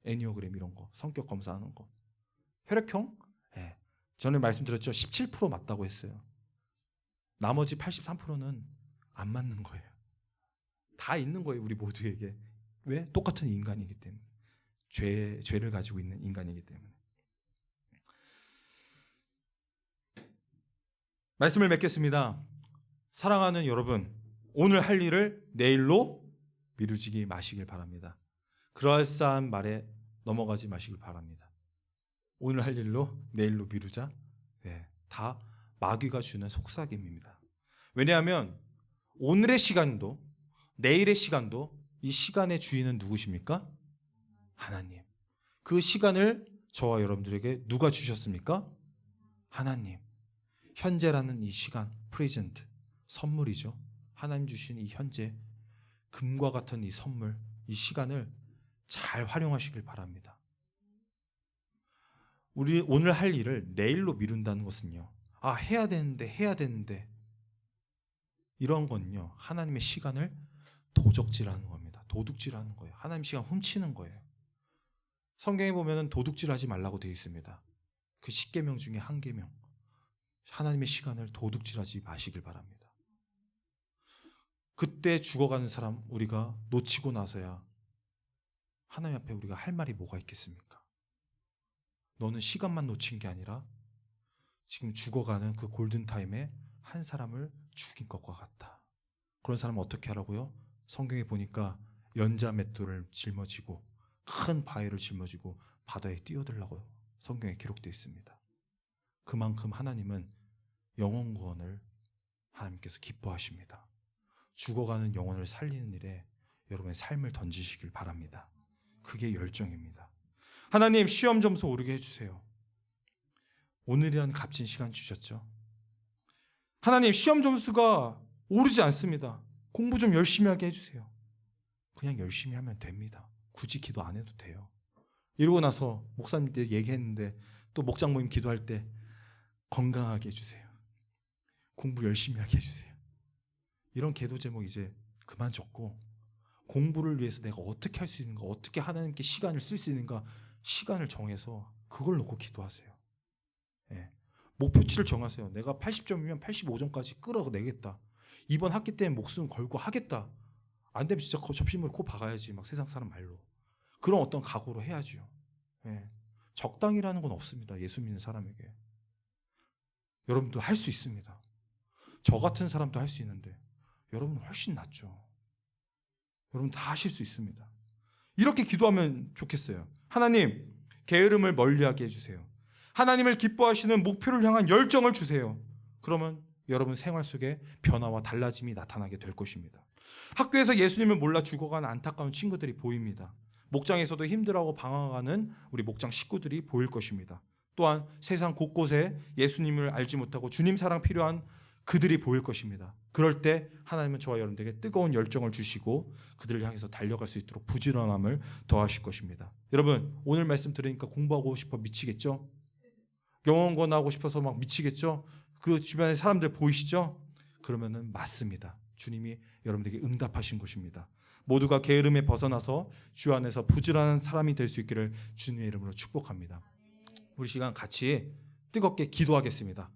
애니어그램 이런 거, 성격 검사하는 거. 혈액형? 네. 전에 말씀드렸죠. 17% 맞다고 했어요. 나머지 83%는 안 맞는 거예요. 다 있는 거예요, 우리 모두에게. 왜? 똑같은 인간이기 때문에. 죄를 가지고 있는 인간이기 때문에. 말씀을 맺겠습니다. 사랑하는 여러분, 오늘 할 일을 내일로 미루지 마시길 바랍니다. 그럴싸한 말에 넘어가지 마시길 바랍니다. 오늘 할 일로 내일로 미루자. 네, 다 마귀가 주는 속삭임입니다. 왜냐하면 오늘의 시간도 내일의 시간도 이 시간의 주인은 누구십니까? 하나님. 그 시간을 저와 여러분들에게 누가 주셨습니까? 하나님. 현재라는 이 시간, 프레젠트, 선물이죠. 하나님 주신 이 현재, 금과 같은 이 선물, 이 시간을 잘 활용하시길 바랍니다. 우리 오늘 할 일을 내일로 미룬다는 것은요, 해야 되는데 이런 건요, 하나님의 시간을 도적질하는 겁니다. 도둑질하는 거예요. 하나님 시간 훔치는 거예요. 성경에 보면은 도둑질하지 말라고 되어 있습니다. 그 10계명 중에 한 계명. 하나님의 시간을 도둑질하지 마시길 바랍니다. 그때 죽어가는 사람 우리가 놓치고 나서야 하나님 앞에 우리가 할 말이 뭐가 있겠습니까? 너는 시간만 놓친 게 아니라 지금 죽어가는 그 골든타임에 한 사람을 죽인 것과 같다. 그런 사람은 어떻게 하라고요? 성경에 보니까 연자 맷돌을 짊어지고 큰 바위를 짊어지고 바다에 뛰어들라고 성경에 기록되어 있습니다. 그만큼 하나님은 영혼 구원을 하나님께서 기뻐하십니다. 죽어가는 영혼을 살리는 일에 여러분의 삶을 던지시길 바랍니다. 그게 열정입니다. 하나님, 시험 점수 오르게 해주세요. 오늘이라는 값진 시간 주셨죠. 하나님, 시험 점수가 오르지 않습니다. 공부 좀 열심히 하게 해주세요. 그냥 열심히 하면 됩니다. 굳이 기도 안 해도 돼요. 이러고 나서 목사님들 얘기했는데 또 목장 모임 기도할 때 건강하게 해주세요. 공부 열심히 하게 해주세요. 이런 기도 제목 이제 그만 적고 공부를 위해서 내가 어떻게 할 수 있는가, 어떻게 하나님께 시간을 쓸 수 있는가, 시간을 정해서 그걸 놓고 기도하세요. 예. 목표치를 정하세요. 내가 80점이면 85점까지 끌어내겠다. 이번 학기 때문에 목숨 걸고 하겠다. 안 되면 진짜 접시물에 코 박아야지. 막 세상 사람 말로. 그런 어떤 각오로 해야죠. 예. 적당이라는 건 없습니다. 예수 믿는 사람에게. 여러분도 할 수 있습니다. 저 같은 사람도 할 수 있는데 여러분은 훨씬 낫죠. 여러분 다 하실 수 있습니다. 이렇게 기도하면 좋겠어요. 하나님, 게으름을 멀리하게 해주세요. 하나님을 기뻐하시는 목표를 향한 열정을 주세요. 그러면 여러분 생활 속에 변화와 달라짐이 나타나게 될 것입니다. 학교에서 예수님을 몰라 죽어가는 안타까운 친구들이 보입니다. 목장에서도 힘들어하고 방황하는 우리 목장 식구들이 보일 것입니다. 또한 세상 곳곳에 예수님을 알지 못하고 주님 사랑 필요한 그들이 보일 것입니다. 그럴 때 하나님은 저와 여러분들에게 뜨거운 열정을 주시고 그들을 향해서 달려갈 수 있도록 부지런함을 더하실 것입니다. 여러분, 오늘 말씀 들으니까 공부하고 싶어 미치겠죠? 영혼 권하고 싶어서 막 미치겠죠? 그 주변에 사람들 보이시죠? 그러면은 맞습니다. 주님이 여러분들에게 응답하신 것입니다. 모두가 게으름에 벗어나서 주 안에서 부지런한 사람이 될 수 있기를 주님의 이름으로 축복합니다. 우리 시간 같이 뜨겁게 기도하겠습니다.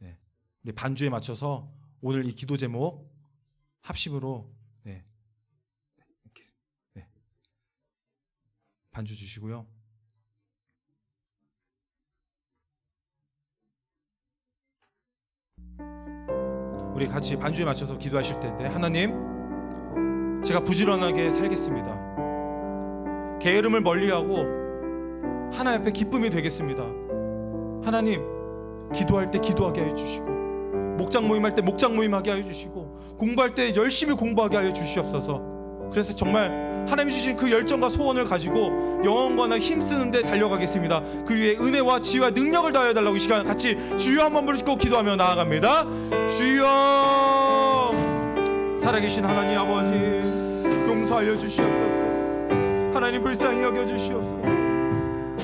네. 우리 반주에 맞춰서 오늘 이 기도 제목 합심으로 반주 주시고요. 우리 같이 반주에 맞춰서 기도하실 텐데, 하나님, 제가 부지런하게 살겠습니다. 게으름을 멀리하고 하나님 앞에 기쁨이 되겠습니다. 하나님, 기도할 때 기도하게 하여 주시고, 목장 모임할 때 목장 모임하게 하여 주시고, 공부할 때 열심히 공부하게 하여 주시옵소서. 그래서 정말 하나님 주신 그 열정과 소원을 가지고 영혼과 힘쓰는데 달려가겠습니다. 그 위에 은혜와 지혜와 능력을 다하여 달라고 이 시간 같이 주여 한번 부르시고 기도하며 나아갑니다. 주여, 살아계신 하나님 아버지, 용서하여 주시옵소서. 하나님 불쌍히 여겨 주시옵소서.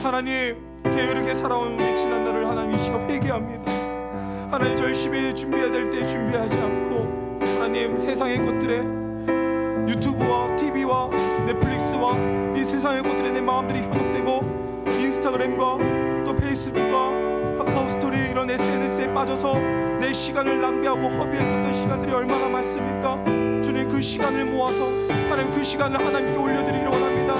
하나님, 게으르게 살아온 우리 지난 날을 하나님 이 시간 회개합니다. 하나님 열심히 준비해야 될 때 준비하지 않고 하나님 세상의 것들에 유튜브와 TV와 넷플릭스와 이 세상의 것들에 내 마음들이 현혹되고 인스타그램과 또 페이스북과 카카오스토리 이런 SNS에 빠져서 내 시간을 낭비하고 허비했었던 시간들이 얼마나 많습니까? 주님 그 시간을 모아서 하나님 그 시간을 하나님께 올려드리기를 원합니다.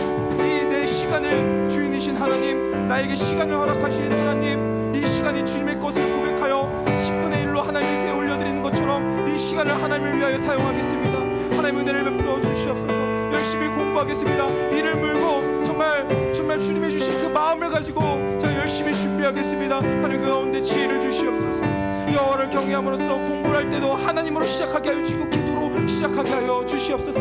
이 내 시간을 주인이신 하나님, 나에게 시간을 허락하신 하나님, 이 시간이 주님의 것을 고백하여 10분의 1로 하나님 앞에 올려드리는 것처럼 이 시간을 하나님을 위하여 사용하겠습니다. 하나님 은혜를 베풀어 주시옵소서. 열심히 공부하겠습니다. 이를 물고 정말 주님이 주신 그 마음을 가지고 제가 열심히 준비하겠습니다. 하나님 그 가운데 지혜를 주시옵소서. 여호와를 경외함으로써 공부를 할 때도 하나님으로 시작하게 하여 주시고 기도로 시작하게 하여 주시옵소서.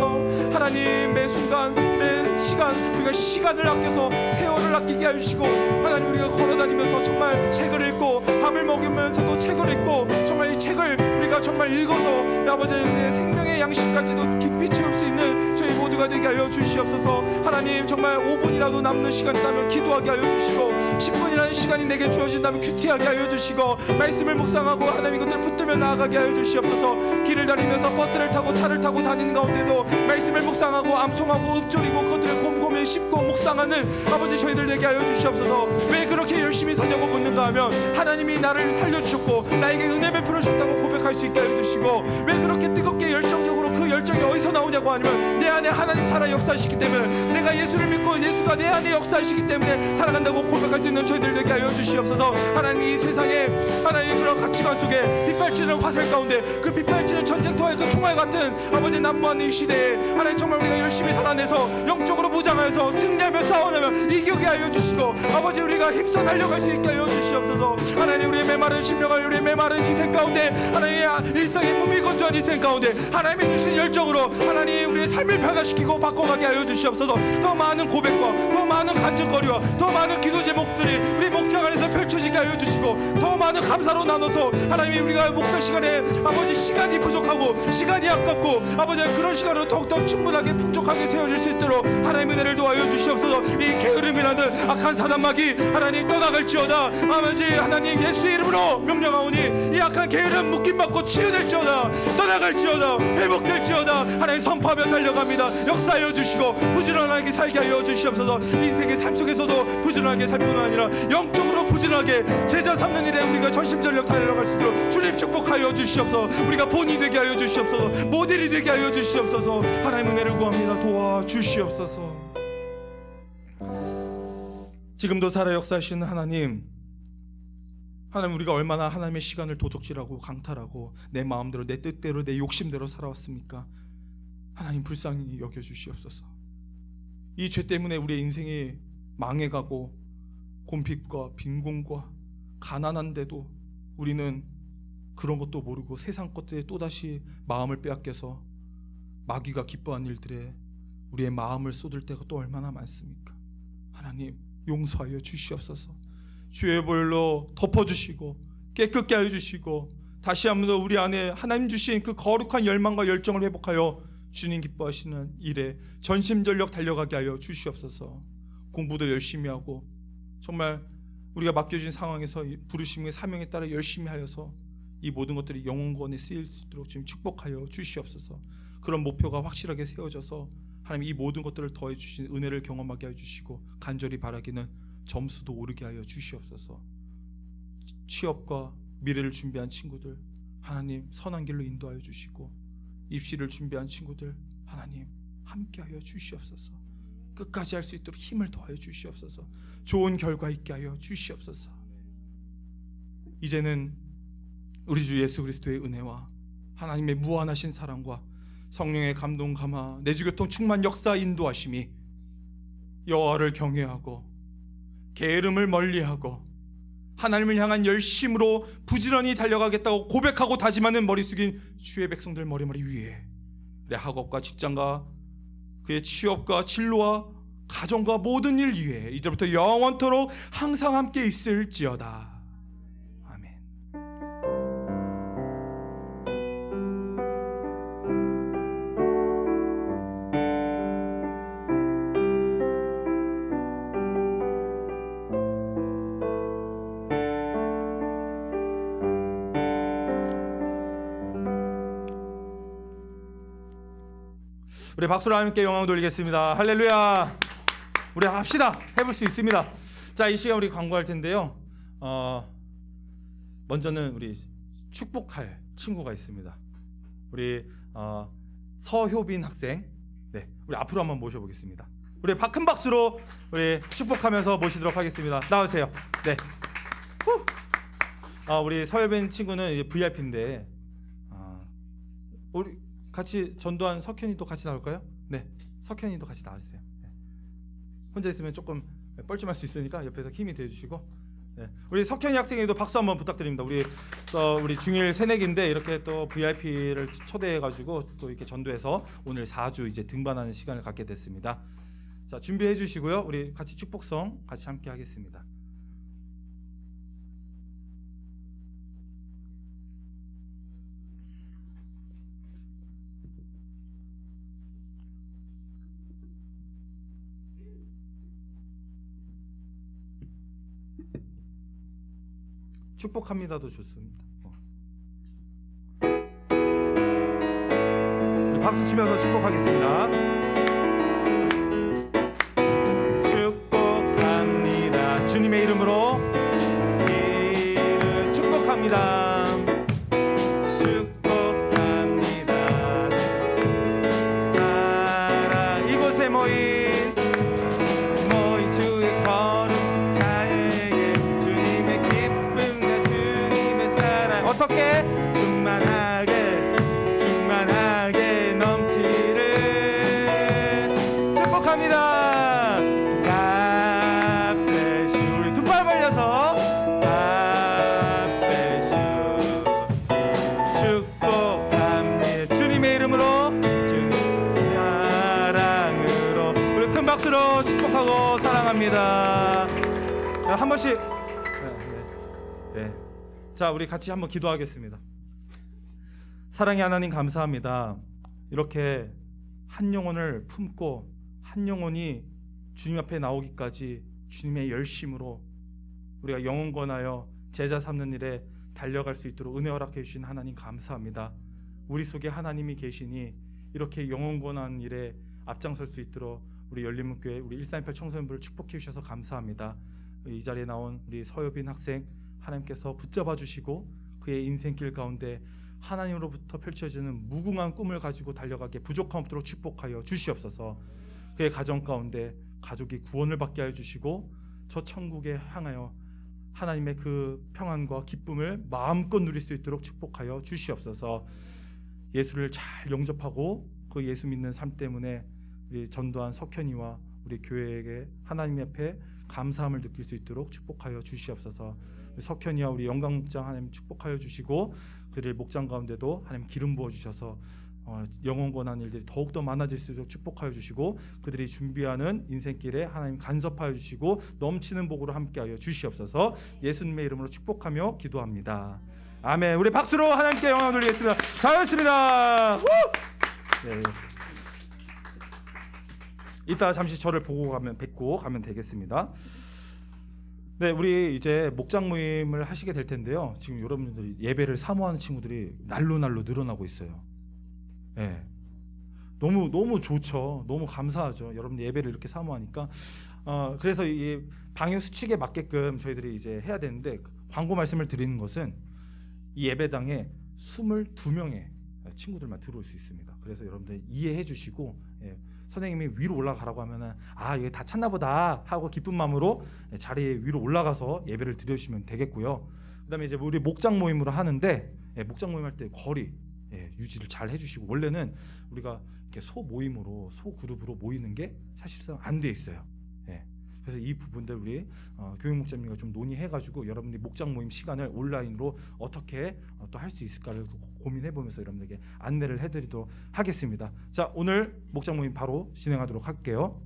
하나님 매 순간 매 시간 우리가 시간을 아껴서 세월을 아끼게 하여 주시고 하나님 우리가 걸어다니면서 정말 책을 읽고 밥을 먹으면서도 책을 읽고 정말 이 책을 우리가 정말 읽어서 아버지의 생명의 양식까지도 깊이 채울 수 있는 저희 모두가 되게 하여 주시옵소서. 하나님 정말 5분이라도 남는 시간이 있다면 기도하게 하여 주시고 10분이라는 시간이 내게 주어진다면 큐티하게 하여 주시고 말씀을 묵상하고 하나님 이것들 붙들며 나아가게 하여 주시옵소서. 길을 다니면서 버스를 타고 차를 타고 다니는 가운데도 말씀을 묵상하고 암송하고 읊조리고 그것들을 곰곰이 씹고 묵상하는 아버지 저희들 되게 하여 주시옵소서. 왜 그렇게 열심히 사냐고 묻는가 하면 하나님이 나를 살려주셨고 나에게 은혜 베풀어 주셨다고 고백할 수 있게 하여 주시고 왜 그렇게 뜨겁게 열정적으로 그 열정이 어디서 나오냐고 하면 내 안에 하나님 살아 역사하시기 때문에 내가 예수를 믿고 예수가 내 안에 역사하시기 때문에 살아간다고 고백할 수 있는 저희들 되게 하여 주시옵소서. 하나님 이 세상에 하나님 그런 가치관 속에 빗발치는 화살 가운데 그 빗발치는 전쟁터의 그 총알 같은 아버지 난무하는 이 시대에 하나님 정말 우리가 열심히 살아내서 영적으로 무장하여서 승리하며 싸워내며 이기게 하여 주시고 아버지 우리가 힘써 달려갈 수 있게 하여 주시옵소서. 하나님 우리의 메마른 심령과 우리의 메마른 인생 가운데 하나님 일상의 무미건조한 인생 가운데 하나님이 주신 열정으로 하나님 우리의 삶을 변화시키고 바꿔가게 하여 주시옵소서. 더 많은 고백과 더 많은 간증거리와 더 많은 기도 제목들이 우리 목장 안에서 펼쳐지게 하여 주시고 더 많은 감사로 나눠서 하나님이 우리가 목장 시간에 아버지 시간이 부족하고 시간이 아깝고 아버지 그런 시간으로 더욱더 충분하게 풍족하게 세워질 수 있도록 하나님 은혜를 도와여 주시옵소서. 이 게으름이라는 악한 사단마귀 하나님 떠나갈지어다. 아버지 하나님 예수의 이름으로 명령하오니 이 악한 게으름 묶임받고 치유될지어다. 떠나갈지어다. 회복될지어다. 하나님 선포하며 달려갑니다. 역사하여 주시고 부지런하게 살게 하여 주시옵소서. 인생의 삶 속에서도 부지런하게 살 뿐만 아니라 영적으로 부지런하게 제자 삼는 일에 우리가 전심전력 달려갈 수 있도록 주님 축복하여 주시옵소서. 우리가 본이 되게 하여 주시옵소서. 모델이 되게 하여 주시옵소서. 하나님 은혜를 구합니다. 도와주시옵소서. 지금도 살아 역사하시는 하나님 우리가 얼마나 하나님의 시간을 도적질하고 강탈하고 내 마음대로 내 뜻대로 내 욕심대로 살아왔습니까? 하나님 불쌍히 여겨주시옵소서. 이 죄 때문에 우리의 인생이 망해가고 곰핍과 빈곤과 가난한데도 우리는 그런 것도 모르고 세상 것들에 또다시 마음을 빼앗겨서 마귀가 기뻐하는 일들에 우리의 마음을 쏟을 때가 또 얼마나 많습니까? 하나님 용서하여 주시옵소서. 주의 보혈로 덮어주시고 깨끗게 하여 주시고 다시 한 번 더 우리 안에 하나님 주신 그 거룩한 열망과 열정을 회복하여 주님 기뻐하시는 일에 전심전력 달려가게 하여 주시옵소서. 공부도 열심히 하고 정말 우리가 맡겨진 상황에서 부르심의 사명에 따라 열심히 하여서 이 모든 것들이 영원권에 쓰일 수 있도록 주님 축복하여 주시옵소서. 그런 목표가 확실하게 세워져서 하나님 이 모든 것들을 더해 주신 은혜를 경험하게 해 주시고 간절히 바라기는 점수도 오르게 하여 주시옵소서. 취업과 미래를 준비한 친구들 하나님 선한 길로 인도하여 주시고 입시를 준비한 친구들 하나님 함께하여 주시옵소서. 끝까지 할 수 있도록 힘을 더하여 주시옵소서. 좋은 결과 있게 하여 주시옵소서. 이제는 우리 주 예수 그리스도의 은혜와 하나님의 무한하신 사랑과 성령의 감동 감화 내주교통 충만 역사 인도하심이 여호와를 경외하고 게으름을 멀리하고 하나님을 향한 열심으로 부지런히 달려가겠다고 고백하고 다짐하는 머리 숙인 주의 백성들 머리머리 위에 내 학업과 직장과 그의 취업과 진로와 가정과 모든 일 위에 이제부터 영원토록 항상 함께 있을지어다. 우리 박수로 하나님께 영광 돌리겠습니다. 할렐루야. 우리 합시다. 해볼 수 있습니다. 자, 이 시간 우리 광고할 텐데요. 먼저는 우리 축복할 친구가 있습니다. 우리 서효빈 학생. 네, 우리 앞으로 한번 모셔보겠습니다. 우리 큰 박수로 우리 축복하면서 모시도록 하겠습니다. 나오세요. 네. 우리 서효빈 친구는 이제 VIP인데 우리 같이 전도한 석현이도 같이 나올까요? 네, 석현이도 같이 나와주세요. 네. 혼자 있으면 조금 뻘쭘할 수 있으니까 옆에서 힘이 돼주시고. 네. 우리 석현이 학생에도 박수 한번 부탁드립니다. 우리 중일 새내기인데 이렇게 또 VIP를 초대해가지고 또 이렇게 전도해서 오늘 4주 이제 등반하는 시간을 갖게 됐습니다. 자, 준비해 주시고요. 우리 같이 축복성 같이 함께 하겠습니다. 축복합니다도 좋습니다. 우리 박수 치면서 축복하겠습니다. 축복합니다. 주님의 이름으로 이를 축복합니다. 축복합니다. 사랑 이곳에 모인 주의 거룩자에게 주님의 기쁨과 주님의 사랑 어떻게 충만하게 넘치를 축복합니다. God bless you. 우리 두 팔 벌려서 God bless you. 축복합니다. 주님의 이름으로 주님의 사랑으로 우리 큰 박수로 축복하고 사랑합니다. 자, 한 번씩. 네. 자, 우리 같이 한번 기도하겠습니다. 사랑의 하나님 감사합니다. 이렇게 한 영혼을 품고 한 영혼이 주님 앞에 나오기까지 주님의 열심으로 우리가 영혼 권하여 제자 삼는 일에 달려갈 수 있도록 은혜 허락해 주신 하나님 감사합니다. 우리 속에 하나님이 계시니 이렇게 영혼 권하는 일에 앞장설 수 있도록 우리 열린문교회 우리 138 청소년부를 축복해 주셔서 감사합니다. 이 자리에 나온 우리 서효빈 학생 하나님께서 붙잡아 주시고 그의 인생길 가운데 하나님으로부터 펼쳐지는 무궁한 꿈을 가지고 달려가게 부족함 없도록 축복하여 주시옵소서. 그의 가정 가운데 가족이 구원을 받게 하여 주시고 저 천국에 향하여 하나님의 그 평안과 기쁨을 마음껏 누릴 수 있도록 축복하여 주시옵소서. 예수를 잘 영접하고 그 예수 믿는 삶 때문에 우리 전도한 석현이와 우리 교회에게 하나님 앞에 감사함을 느낄 수 있도록 축복하여 주시옵소서. 석현이와 우리 영광 목장 하나님 축복하여 주시고 그들 목장 가운데도 하나님 기름 부어 주셔서 영혼 권한 일들이 더욱더 많아질 수 있도록 축복하여 주시고 그들이 준비하는 인생길에 하나님 간섭하여 주시고 넘치는 복으로 함께하여 주시옵소서. 예수님의 이름으로 축복하며 기도합니다. 아멘. 우리 박수로 하나님께 영광 돌리겠습니다. 잘했습니다. 네. 이따 잠시 저를 뵙고 가면 되겠습니다. 네, 우리 이제 목장 모임을 하시게 될 텐데요. 지금 여러분들이 예배를 사모하는 친구들이 날로 늘어나고 있어요. 네, 너무 좋죠. 너무 감사하죠. 여러분들 예배를 이렇게 사모하니까. 그래서 이 방역 수칙에 맞게끔 저희들이 이제 해야 되는데 광고 말씀을 드리는 것은 이 예배당에 22명의 친구들만 들어올 수 있습니다. 그래서 여러분들 이해해 주시고 선생님이 위로 올라가라고 하면은 이게 다 찼나 보다 하고 기쁜 마음으로 자리에 위로 올라가서 예배를 드려주시면 되겠고요. 그다음에 이제 우리 목장 모임으로 하는데 목장 모임 할 때 거리 유지를 잘 해주시고 원래는 우리가 이렇게 소 모임으로 소 그룹으로 모이는 게 사실상 안 돼 있어요. 그래서 이 부분들 우리 교육 목장님과 좀 논의해가지고 여러분들이 목장 모임 시간을 온라인으로 어떻게 또 할 수 있을까를 고민해보면서 여러분들에게 안내를 해드리도록 하겠습니다. 자, 오늘 목장 모임 바로 진행하도록 할게요.